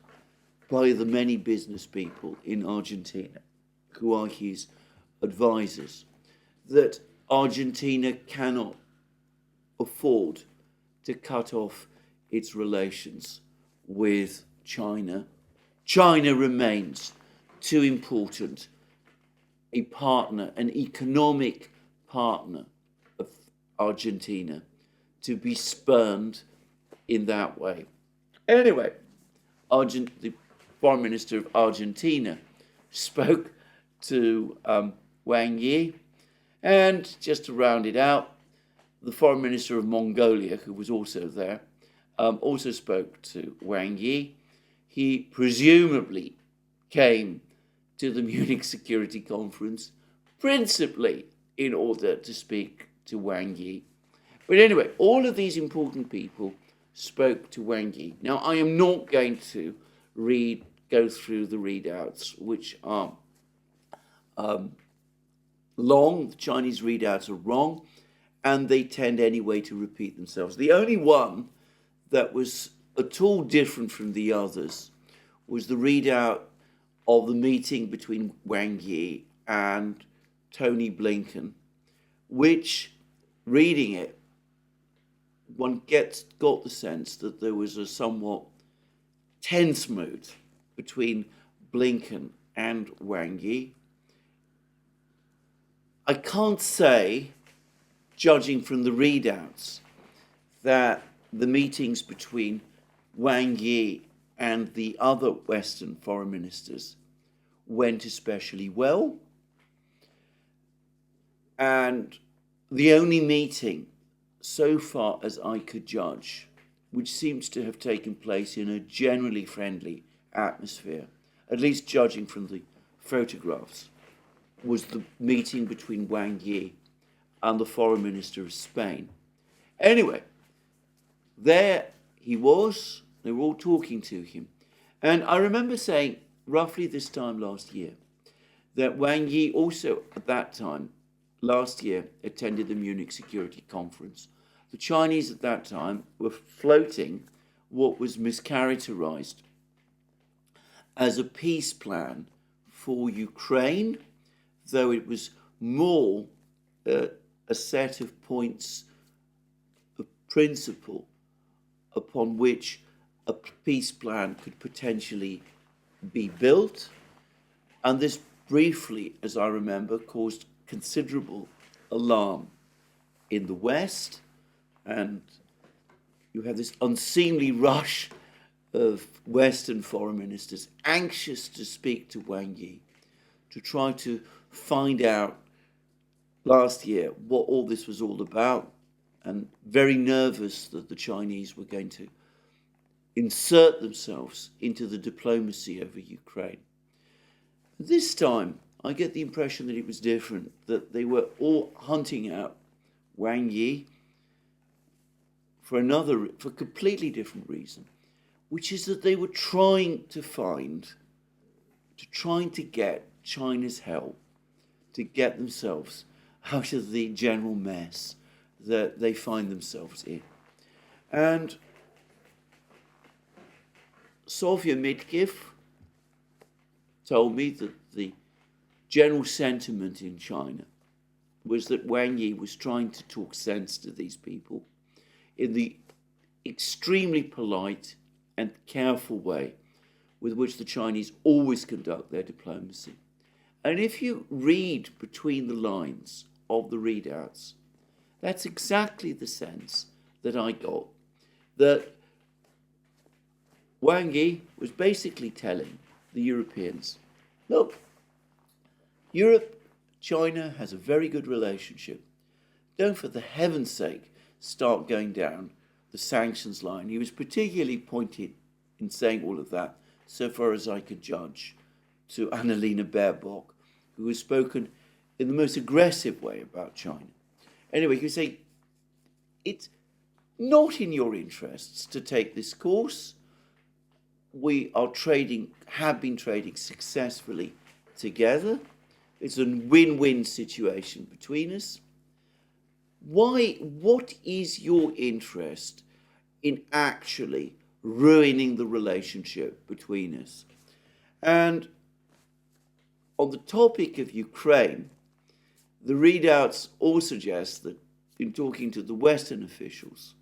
by the many business people in Argentina who are his advisors that Argentina cannot afford to cut off its relations with China. China remains too important a partner, an economic partner of Argentina, to be spurned in that way. Anyway, the Foreign Minister of Argentina spoke to Wang Yi, and just to round it out, the Foreign Minister of Mongolia, who was also there, also spoke to Wang Yi. He presumably came to the Munich Security Conference principally in order to speak to Wang Yi. But anyway, all of these important people spoke to Wang Yi. Now, I am not going to go through the readouts, which are long. The Chinese readouts are wrong, and they tend anyway to repeat themselves. The only one that was at all different from the others was the readout of the meeting between Wang Yi and Tony Blinken, which, reading it, one got the sense that there was a somewhat tense mood between Blinken and Wang Yi. I can't say, judging from the readouts, that the meetings between Wang Yi and the other Western foreign ministers went especially well. And the only meeting, so far as I could judge, which seems to have taken place in a generally friendly atmosphere, at least judging from the photographs, was the meeting between Wang Yi and the Foreign Minister of Spain. Anyway, there he was. They were all talking to him. And I remember saying, roughly this time last year, that Wang Yi also, at that time, last year, attended the Munich Security Conference. The Chinese at that time were floating what was mischaracterized as a peace plan for Ukraine, though it was more a set of points of principle upon which a peace plan could potentially be built. And this briefly, as I remember, caused considerable alarm in the West, and you have this unseemly rush of Western foreign ministers anxious to speak to Wang Yi, to try to find out last year what all this was all about, and very nervous that the Chinese were going to insert themselves into the diplomacy over Ukraine. This time, I get the impression that it was different, that they were all hunting out Wang Yi for a completely different reason, which is that they were trying to get China's help to get themselves out of the general mess that they find themselves in. And Sofia Mitkiv told me that the general sentiment in China was that Wang Yi was trying to talk sense to these people in the extremely polite and careful way with which the Chinese always conduct their diplomacy. And if you read between the lines of the readouts, that's exactly the sense that I got, that Wang Yi was basically telling the Europeans, look, China has a very good relationship. Don't, for the heaven's sake, start going down the sanctions line. He was particularly pointed in saying all of that, so far as I could judge, to Annalena Baerbock, who has spoken in the most aggressive way about China. Anyway, he was saying, it's not in your interests to take this course. We have been trading successfully together. It's a win-win situation between us. What is your interest in actually ruining the relationship between us? And on the topic of Ukraine, the readouts all suggest that in talking to the Western officials,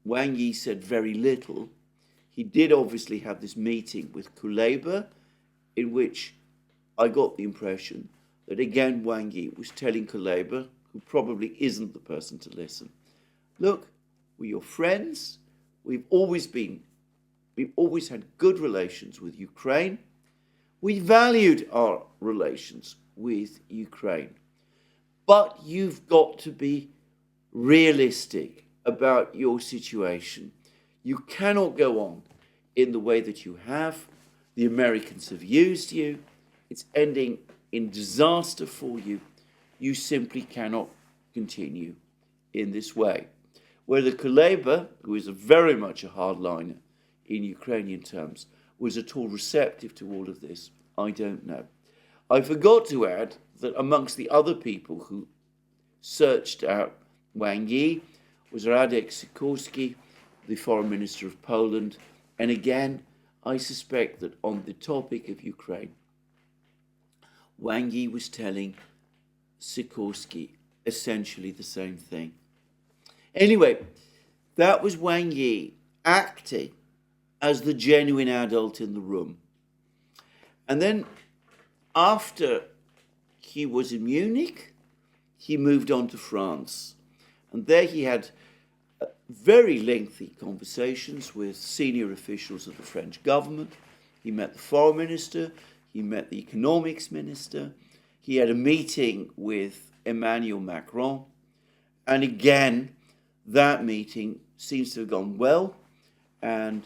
Wang Yi said very little. He did obviously have this meeting with Kuleba, in which I got the impression that again Wang Yi was telling Kuleba, who probably isn't the person to listen, look, we're your friends. We've always had good relations with Ukraine. We valued our relations with Ukraine. But you've got to be realistic about your situation. You cannot go on in the way that you have. The Americans have used you. It's ending in disaster for you. You simply cannot continue in this way. Whether Kuleba, who is very much a hardliner in Ukrainian terms, was at all receptive to all of this, I don't know. I forgot to add that amongst the other people who searched out Wang Yi was Radek Sikorski, the foreign minister of Poland. And again, I suspect that on the topic of Ukraine, Wang Yi was telling Sikorski essentially the same thing. Anyway, that was Wang Yi acting as the genuine adult in the room. And then after he was in Munich, he moved on to France. And there he had very lengthy conversations with senior officials of the French government. He met the foreign minister, he met the economics minister, he had a meeting with Emmanuel Macron. And again, that meeting seems to have gone well. And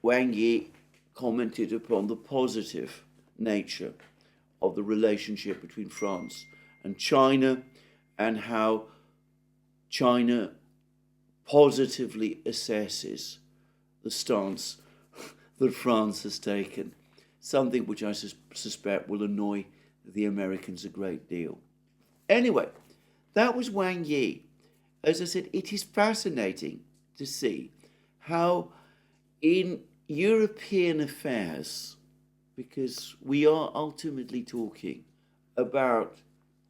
Wang Yi commented upon the positive nature of the relationship between France and China, and how China positively assesses the stance that France has taken, something which I suspect will annoy the Americans a great deal. Anyway, that was Wang Yi. As I said, it is fascinating to see how in European affairs, because we are ultimately talking about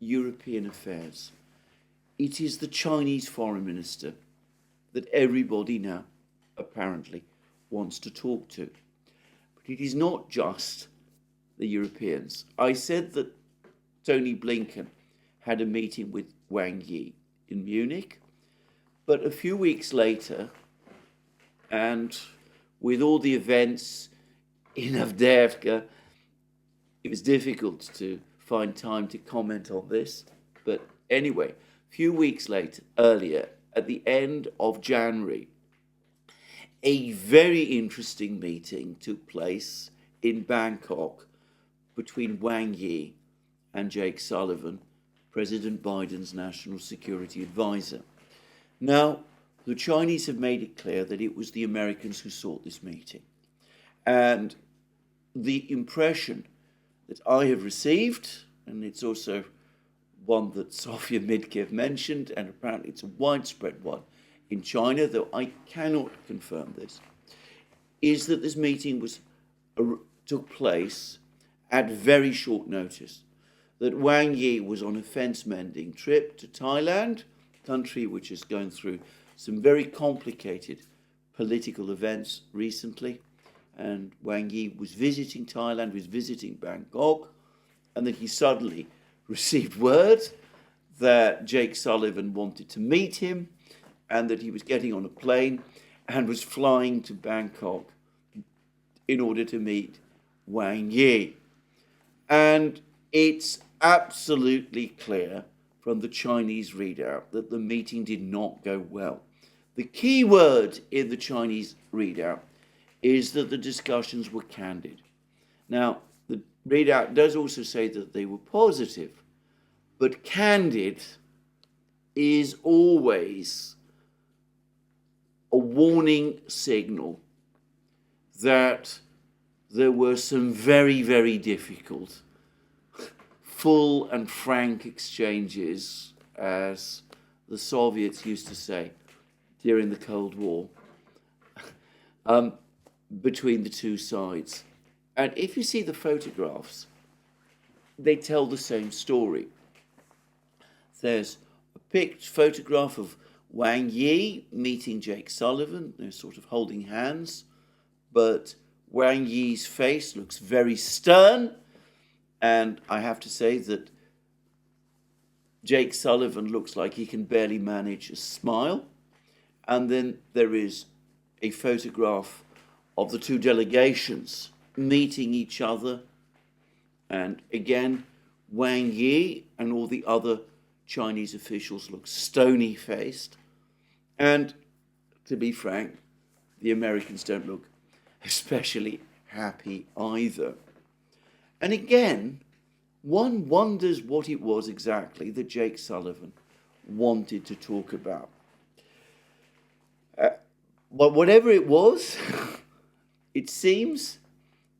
European affairs, it is the Chinese foreign minister that everybody now apparently wants to talk to. But it is not just the Europeans. I said that Tony Blinken had a meeting with Wang Yi in Munich. But a few weeks later, and with all the events in Avdeyevka, it was difficult to find time to comment on this. But anyway, a few weeks earlier, at the end of January, a very interesting meeting took place in Bangkok between Wang Yi and Jake Sullivan, President Biden's national security advisor. Now, the Chinese have made it clear that it was the Americans who sought this meeting. And the impression that I have received, and it's also one that Sofia Midkiv mentioned, and apparently it's a widespread one in China, though I cannot confirm this, is that this meeting took place at very short notice. That Wang Yi was on a fence-mending trip to Thailand, a country which is going through some very complicated political events recently, and Wang Yi was visiting Thailand, was visiting Bangkok, and that he suddenly received word that Jake Sullivan wanted to meet him, and that he was getting on a plane and was flying to Bangkok in order to meet Wang Yi. And it's absolutely clear from the Chinese readout that the meeting did not go well. The key word in the Chinese readout is that the discussions were candid. Now, the readout does also say that they were positive, but candid is always a warning signal that there were some very, very difficult, full and frank exchanges, as the Soviets used to say during the Cold War, between the two sides. And if you see the photographs, they tell the same story. There's a photograph of Wang Yi meeting Jake Sullivan. They're sort of holding hands, but Wang Yi's face looks very stern, and I have to say that Jake Sullivan looks like he can barely manage a smile. And then there is a photograph of the two delegations meeting each other, and again, Wang Yi and all the other Chinese officials look stony-faced, and to be frank, the Americans don't look especially happy either. And again, one wonders what it was exactly that Jake Sullivan wanted to talk about. But whatever it was, it seems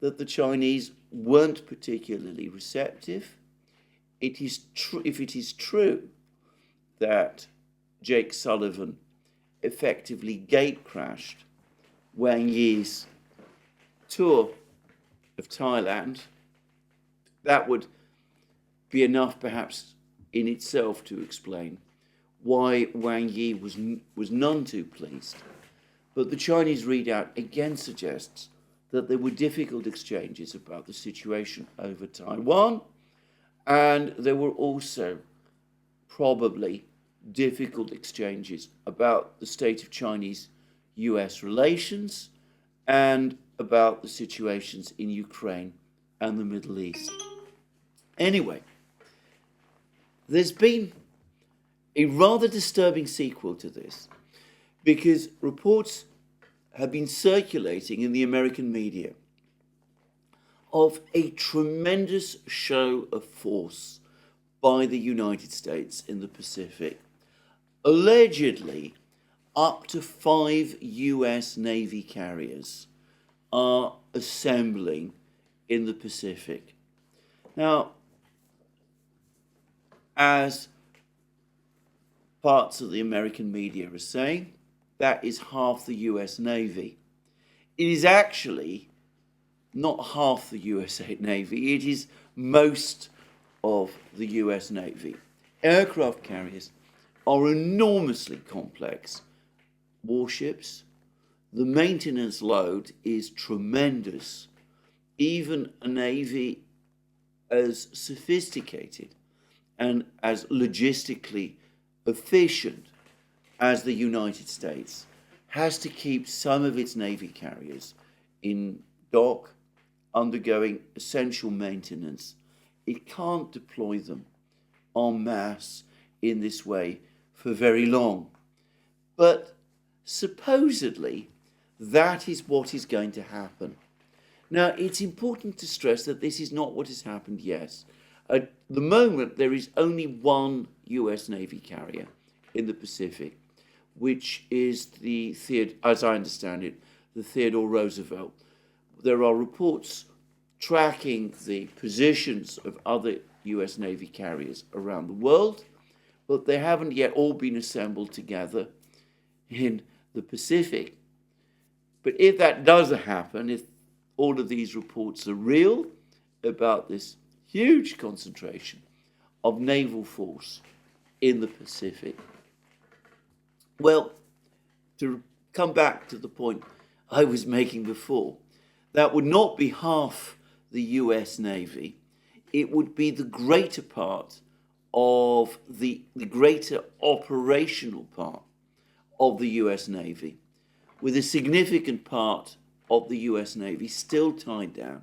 that the Chinese weren't particularly receptive. If it is true that Jake Sullivan effectively gate-crashed Wang Yi's tour of Thailand, that would be enough perhaps in itself to explain why Wang Yi was none too pleased. But the Chinese readout again suggests that there were difficult exchanges about the situation over Taiwan, and there were also probably difficult exchanges about the state of Chinese-US relations and about the situations in Ukraine and the Middle East. Anyway, there's been a rather disturbing sequel to this, because reports have been circulating in the American media of a tremendous show of force by the United States in the Pacific. Allegedly, up to 5 US Navy carriers are assembling in the Pacific. Now, as parts of the American media are saying, that is half the US Navy. It is actually not half the US Navy, it is most of the US Navy. Aircraft carriers are enormously complex warships. The maintenance load is tremendous. Even a Navy as sophisticated and as logistically efficient as the United States has to keep some of its Navy carriers in dock, undergoing essential maintenance. It can't deploy them en masse in this way for very long. But supposedly, that is what is going to happen. Now, it's important to stress that this is not what has happened yet. At the moment, there is only one US Navy carrier in the Pacific, which is as I understand it, the Theodore Roosevelt. There are reports tracking the positions of other US Navy carriers around the world, but they haven't yet all been assembled together in the Pacific. But if that does happen, if all of these reports are real about this huge concentration of naval force in the Pacific, well, to come back to the point I was making before, that would not be half the US Navy. It would be the greater part of the greater operational part of the US Navy, with a significant part of the US Navy still tied down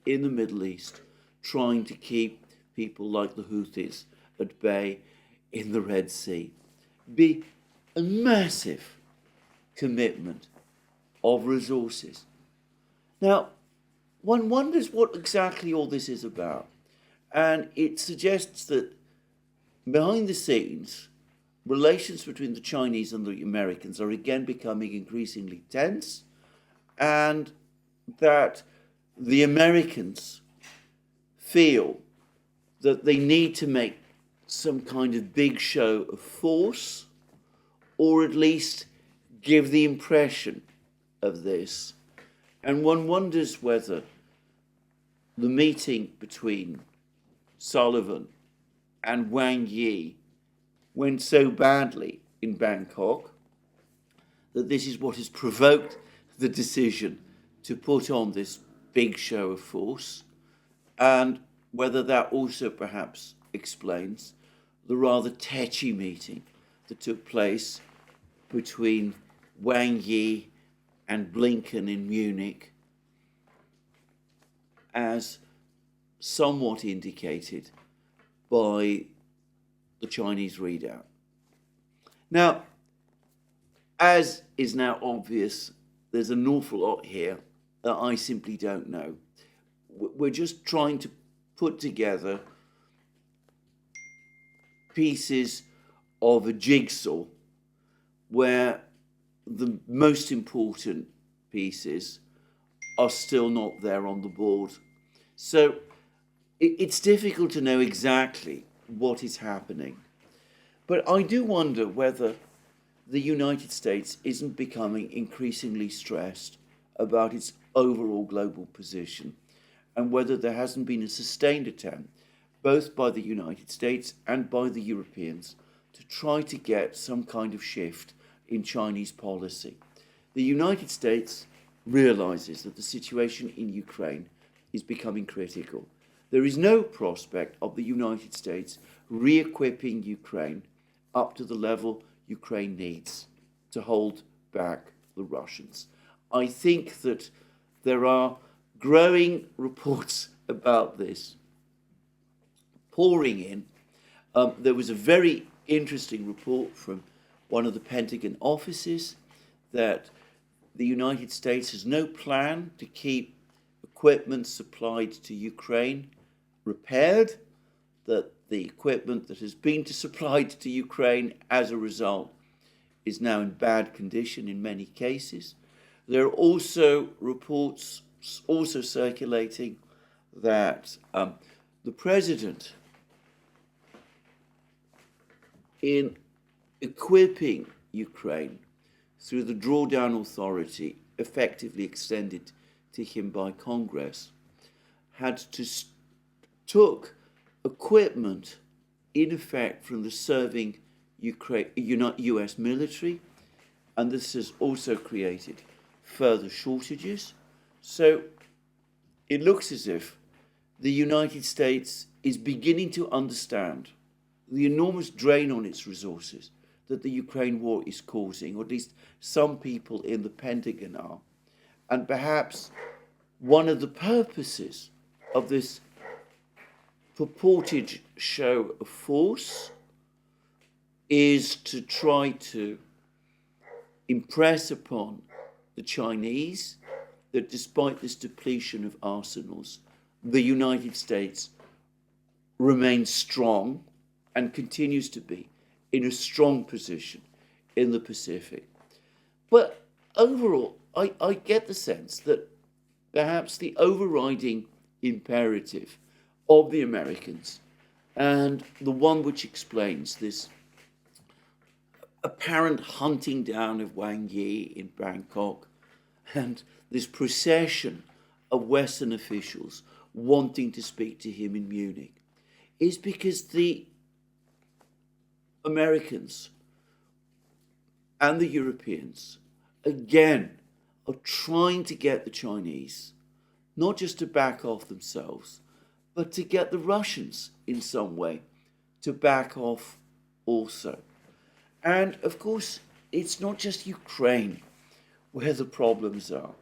in the Middle East, trying to keep people like the Houthis at bay in the Red Sea. Be a massive commitment of resources. Now, one wonders what exactly all this is about. And it suggests that behind the scenes, relations between the Chinese and the Americans are again becoming increasingly tense, and that the Americans feel that they need to make some kind of big show of force, or at least give the impression of this. And one wonders whether the meeting between Sullivan and Wang Yi went so badly in Bangkok that this is what has provoked the decision to put on this big show of force, and whether that also perhaps explains the rather tetchy meeting that took place between Wang Yi and Blinken in Munich, as somewhat indicated by the Chinese readout. Now, as is now obvious, there's an awful lot here that I simply don't know. We're just trying to put together pieces of a jigsaw where the most important pieces are still not there on the board. So it's difficult to know exactly what is happening. But I do wonder whether the United States isn't becoming increasingly stressed about its overall global position, and whether there hasn't been a sustained attempt, both by the United States and by the Europeans, to try to get some kind of shift in Chinese policy. The United States realizes that the situation in Ukraine is becoming critical. There is no prospect of the United States re-equipping Ukraine up to the level Ukraine needs to hold back the Russians. I think that there are growing reports about this pouring in. There was a very interesting report from one of the Pentagon offices that the United States has no plan to keep equipment supplied to Ukraine repaired, that the equipment that has been supplied to Ukraine as a result is now in bad condition in many cases. There are also reports circulating that the president, in equipping Ukraine through the drawdown authority effectively extended to him by Congress, took equipment in effect from the serving US military, and this has also created further shortages. So it looks as if the United States is beginning to understand the enormous drain on its resources that the Ukraine war is causing, or at least some people in the Pentagon are. And perhaps one of the purposes of this purported show of force is to try to impress upon the Chinese that despite this depletion of arsenals, the United States remains strong and continues to be in a strong position in the Pacific. But overall, I get the sense that perhaps the overriding imperative of the Americans, and the one which explains this apparent hunting down of Wang Yi in Bangkok and this procession of Western officials wanting to speak to him in Munich, is because the Americans and the Europeans, again, are trying to get the Chinese not just to back off themselves, but to get the Russians in some way to back off also. And of course, it's not just Ukraine where the problems are.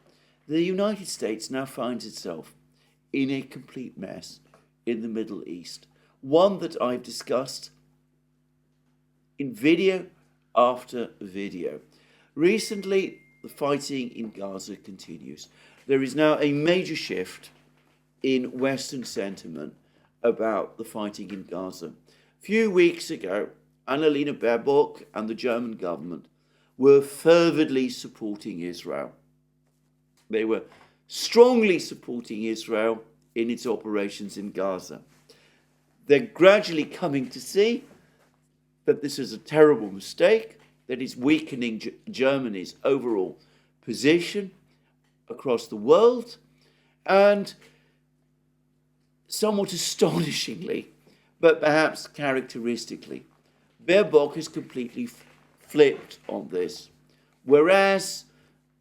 The United States now finds itself in a complete mess in the Middle East, one that I've discussed in video after video. Recently, the fighting in Gaza continues. There is now a major shift in Western sentiment about the fighting in Gaza. A few weeks ago, Annalena Baerbock and the German government were fervently supporting Israel. They were strongly supporting Israel in its operations in Gaza. They're gradually coming to see that this is a terrible mistake, that is weakening Germany's overall position across the world, and somewhat astonishingly, but perhaps characteristically, Baerbock has completely flipped on this. Whereas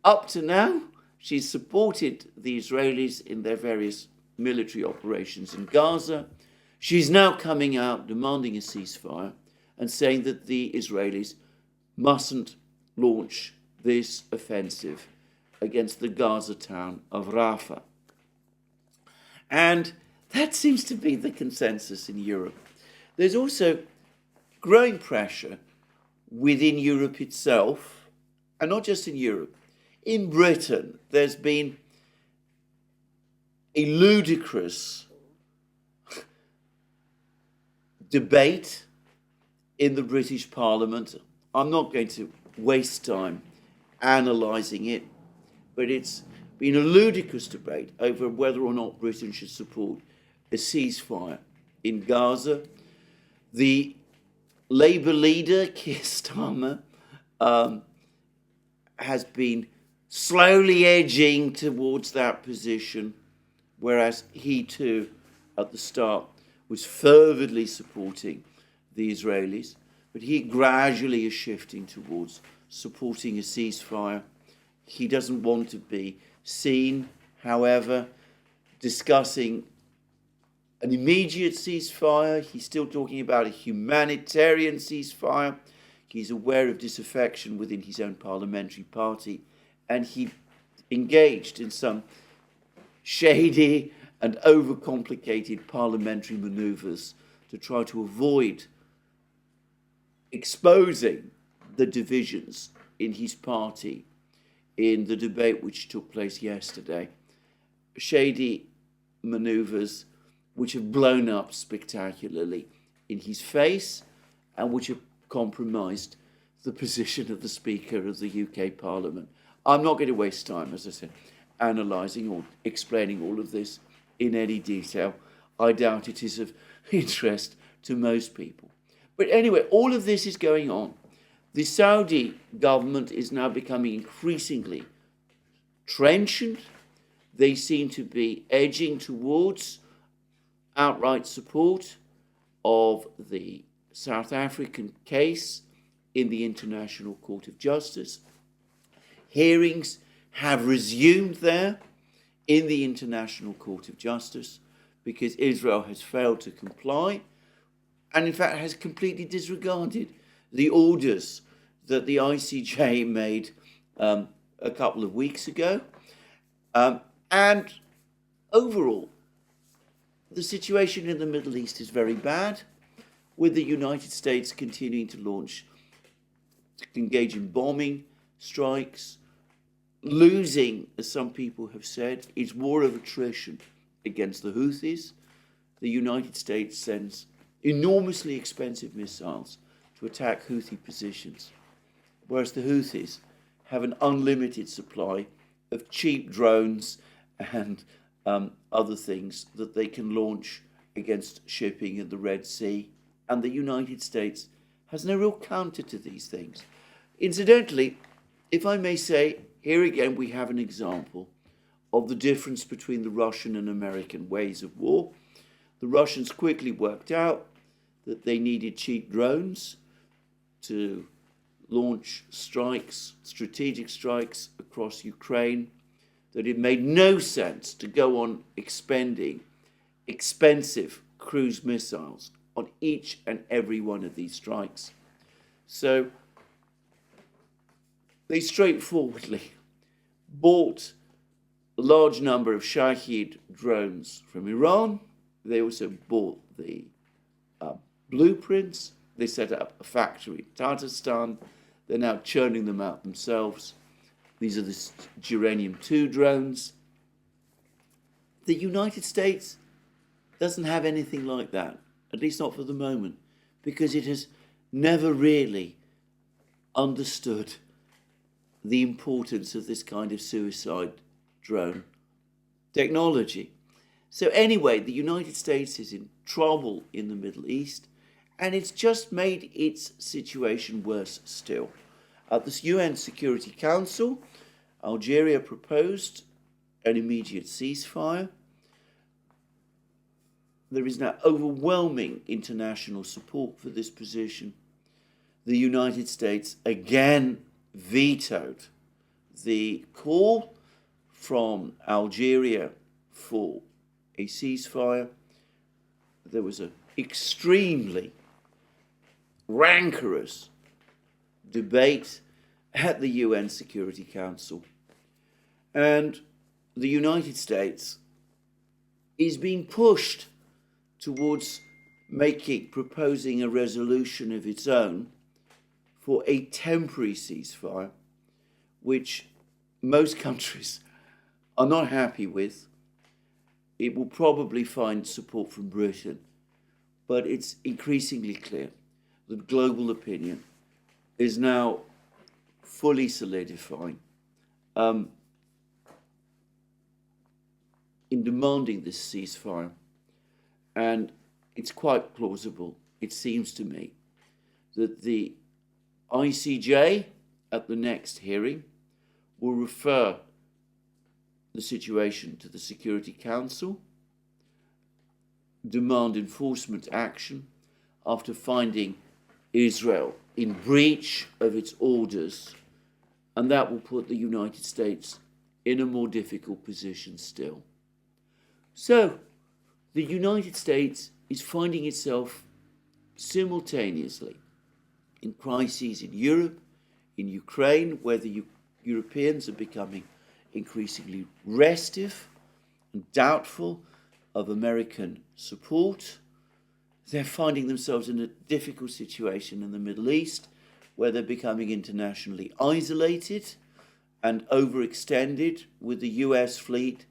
up to now, she's supported the Israelis in their various military operations in Gaza. She's now coming out demanding a ceasefire and saying that the Israelis mustn't launch this offensive against the Gaza town of Rafah. And that seems to be the consensus in Europe. There's also growing pressure within Europe itself, and not just in Europe. In Britain, there's been a ludicrous debate in the British Parliament. I'm not going to waste time analysing it, but it's been a ludicrous debate over whether or not Britain should support a ceasefire in Gaza. The Labour leader, Keir Starmer, has been slowly edging towards that position, whereas he too, at the start, was fervently supporting the Israelis, but he gradually is shifting towards supporting a ceasefire. He doesn't want to be seen, however, discussing an immediate ceasefire. He's still talking about a humanitarian ceasefire. He's aware of disaffection within his own parliamentary party, and he engaged in some shady and overcomplicated parliamentary manoeuvres to try to avoid exposing the divisions in his party in the debate which took place yesterday. Shady manoeuvres which have blown up spectacularly in his face and which have compromised the position of the Speaker of the UK Parliament. I'm not going to waste time, as I said, analysing or explaining all of this in any detail. I doubt it is of interest to most people. But anyway, all of this is going on. The Saudi government is now becoming increasingly trenchant. They seem to be edging towards outright support of the South African case in the International Court of Justice. Hearings have resumed there in the International Court of Justice because Israel has failed to comply and in fact has completely disregarded the orders that the ICJ made a couple of weeks ago. And overall, the situation in the Middle East is very bad, with the United States continuing to engage in bombing strikes, losing, as some people have said, its war of attrition against the Houthis. The United States sends enormously expensive missiles to attack Houthi positions, whereas the Houthis have an unlimited supply of cheap drones and other things that they can launch against shipping in the Red Sea. And the United States has no real counter to these things. Incidentally, if I may say, here again we have an example of the difference between the Russian and American ways of war. The Russians quickly worked out that they needed cheap drones to launch strikes, strategic strikes across Ukraine, that it made no sense to go on expending expensive cruise missiles on each and every one of these strikes. So they straightforwardly bought a large number of Shahed drones from Iran. They also bought the blueprints. They set up a factory in Tatarstan. They're now churning them out themselves. These are the Geranium-2 drones. The United States doesn't have anything like that, at least not for the moment, because it has never really understood the importance of this kind of suicide drone technology. So anyway, the United States is in trouble in the Middle East, and it's just made its situation worse still. At the UN Security Council, Algeria proposed an immediate ceasefire. There is now overwhelming international support for this position. The United States again vetoed the call from Algeria for a ceasefire. There was an extremely rancorous debate at the UN Security Council. And the United States is being pushed towards proposing a resolution of its own for a temporary ceasefire, which most countries are not happy with. It will probably find support from Britain, but it's increasingly clear that global opinion is now fully solidifying in demanding this ceasefire. And it's quite plausible, it seems to me, that the ICJ at the next hearing will refer the situation to the Security Council, demand enforcement action after finding Israel in breach of its orders, and that will put the United States in a more difficult position still. So, the United States is finding itself simultaneously in crises in Europe, in Ukraine, where the Europeans are becoming increasingly restive and doubtful of American support. They're finding themselves in a difficult situation in the Middle East, where they're becoming internationally isolated and overextended, with the US fleet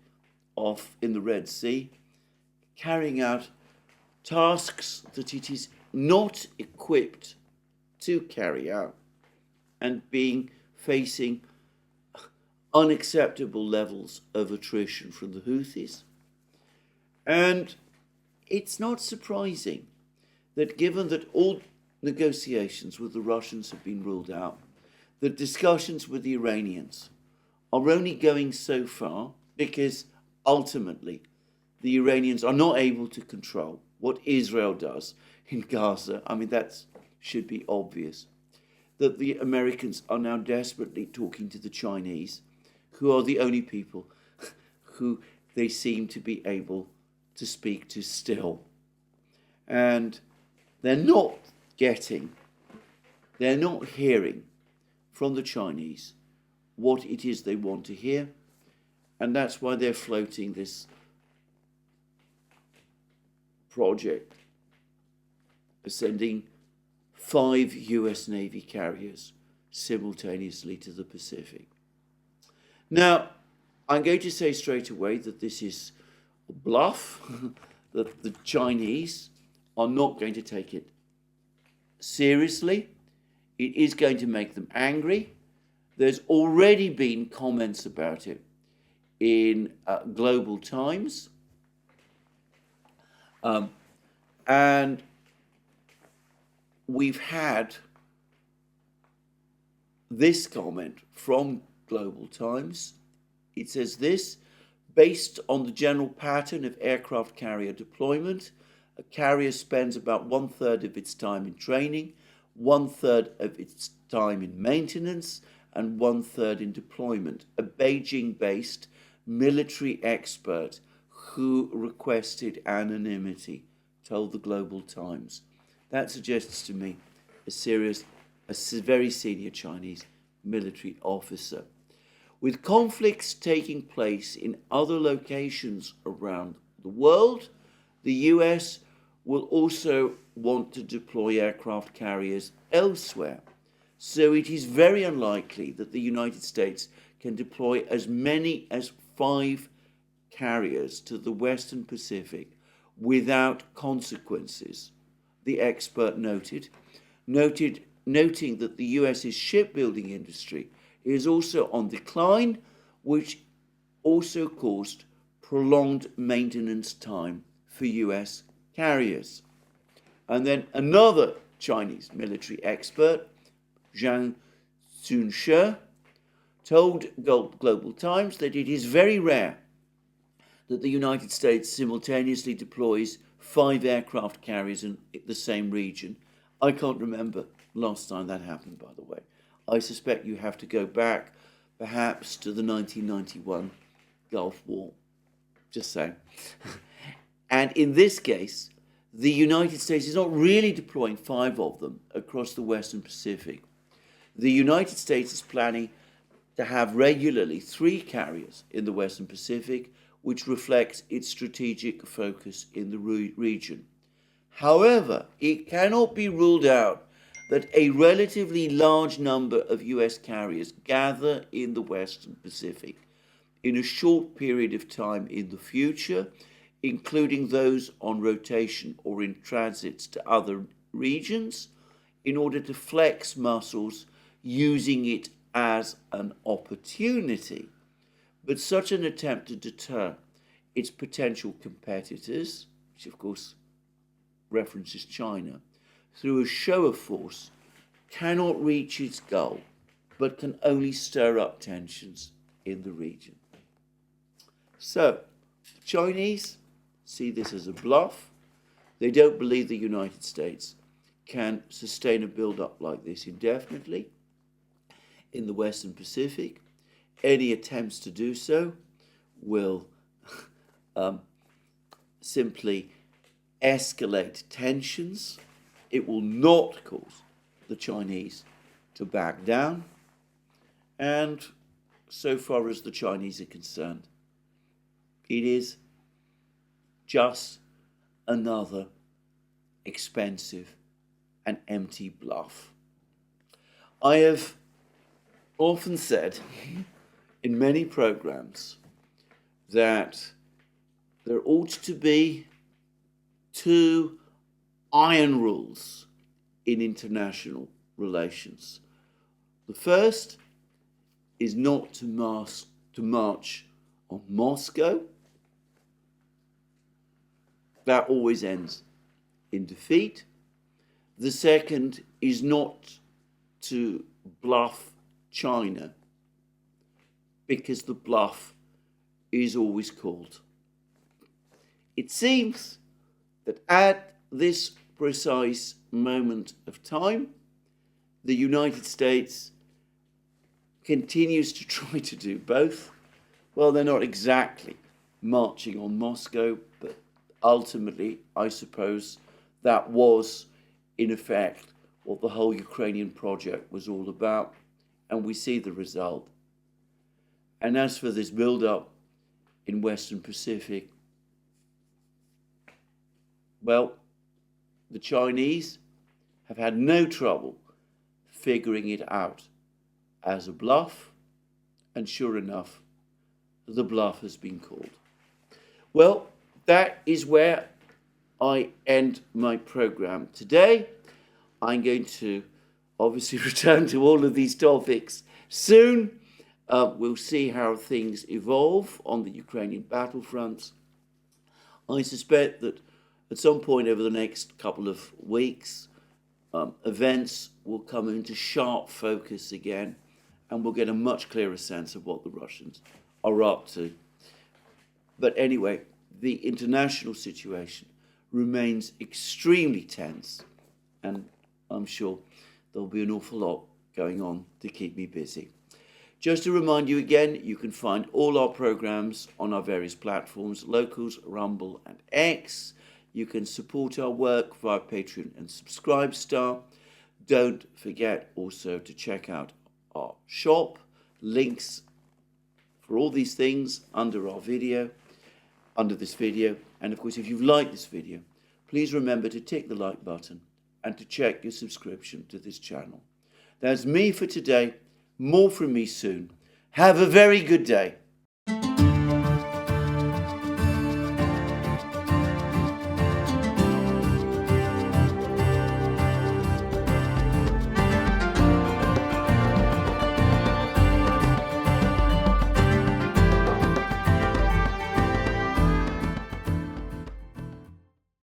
off in the Red Sea, carrying out tasks that it is not equipped to carry out, and facing unacceptable levels of attrition from the Houthis. And it's not surprising that, given that all negotiations with the Russians have been ruled out, that discussions with the Iranians are only going so far, because ultimately the Iranians are not able to control what Israel does in Gaza. I mean, that should be obvious. That the Americans are now desperately talking to the Chinese, who are the only people who they seem to be able to speak to still. And they're not hearing from the Chinese what it is they want to hear, and that's why they're floating this project, sending 5 US Navy carriers simultaneously to the Pacific. Now, I'm going to say straight away that this is a bluff, that the Chinese are not going to take it seriously. It is going to make them angry. There's already been comments about it in Global Times. And we've had this comment from Global Times. It says this: based on the general pattern of aircraft carrier deployment, a carrier spends about 1/3 of its time in training, 1/3 of its time in maintenance, and 1/3 in deployment. A Beijing-based military expert who requested anonymity told the Global Times. That suggests to me a very senior Chinese military officer. With conflicts taking place in other locations around the world, the US will also want to deploy aircraft carriers elsewhere. So it is very unlikely that the United States can deploy as many as 5 carriers to the Western Pacific without consequences, the expert noting that the US's shipbuilding industry is also on decline, which also caused prolonged maintenance time for US carriers. And then another Chinese military expert, Zhang Zunshe, told Global Times that it is very rare that the United States simultaneously deploys 5 aircraft carriers in the same region. I can't remember last time that happened, by the way. I suspect you have to go back perhaps to the 1991 Gulf War. Just saying. And in this case, the United States is not really deploying 5 of them across the Western Pacific. The United States is planning to have regularly 3 carriers in the Western Pacific, which reflects its strategic focus in the region. However, it cannot be ruled out that a relatively large number of US carriers gather in the Western Pacific in a short period of time in the future, including those on rotation or in transits to other regions, in order to flex muscles, using it as an opportunity. But such an attempt to deter its potential competitors, which of course references China, through a show of force, cannot reach its goal, but can only stir up tensions in the region. So, the Chinese see this as a bluff. They don't believe the United States can sustain a build-up like this indefinitely in the Western Pacific. Any attempts to do so will simply escalate tensions. It will not cause the Chinese to back down. And so far as the Chinese are concerned, it is just another expensive and empty bluff. I have often said in many programs that there ought to be 2 iron rules in international relations. The first is not to march on Moscow. That always ends in defeat. The second is not to bluff China, because the bluff is always called. It seems that at this precise moment of time, the United States continues to try to do both. Well, they're not exactly marching on Moscow, but ultimately, I suppose that was in effect, what the whole Ukrainian project was all about, and we see the result. And as for this build-up in Western Pacific, well, the Chinese have had no trouble figuring it out as a bluff, and sure enough, the bluff has been called. Well, that is where I end my program today. I'm going to obviously return to all of these topics soon. We'll see how things evolve on the Ukrainian battlefronts. I suspect that at some point over the next couple of weeks, events will come into sharp focus again, and we'll get a much clearer sense of what the Russians are up to. But anyway, the international situation remains extremely tense, and I'm sure there'll be an awful lot going on to keep me busy. Just to remind you again, you can find all our programs on our various platforms, Locals, Rumble and X. You can support our work via Patreon and Subscribestar. Don't forget also to check out our shop. Links for all these things under this video. And of course, if you've liked this video, please remember to tick the like button and to check your subscription to this channel. That's me for today. More from me soon. Have a very good day.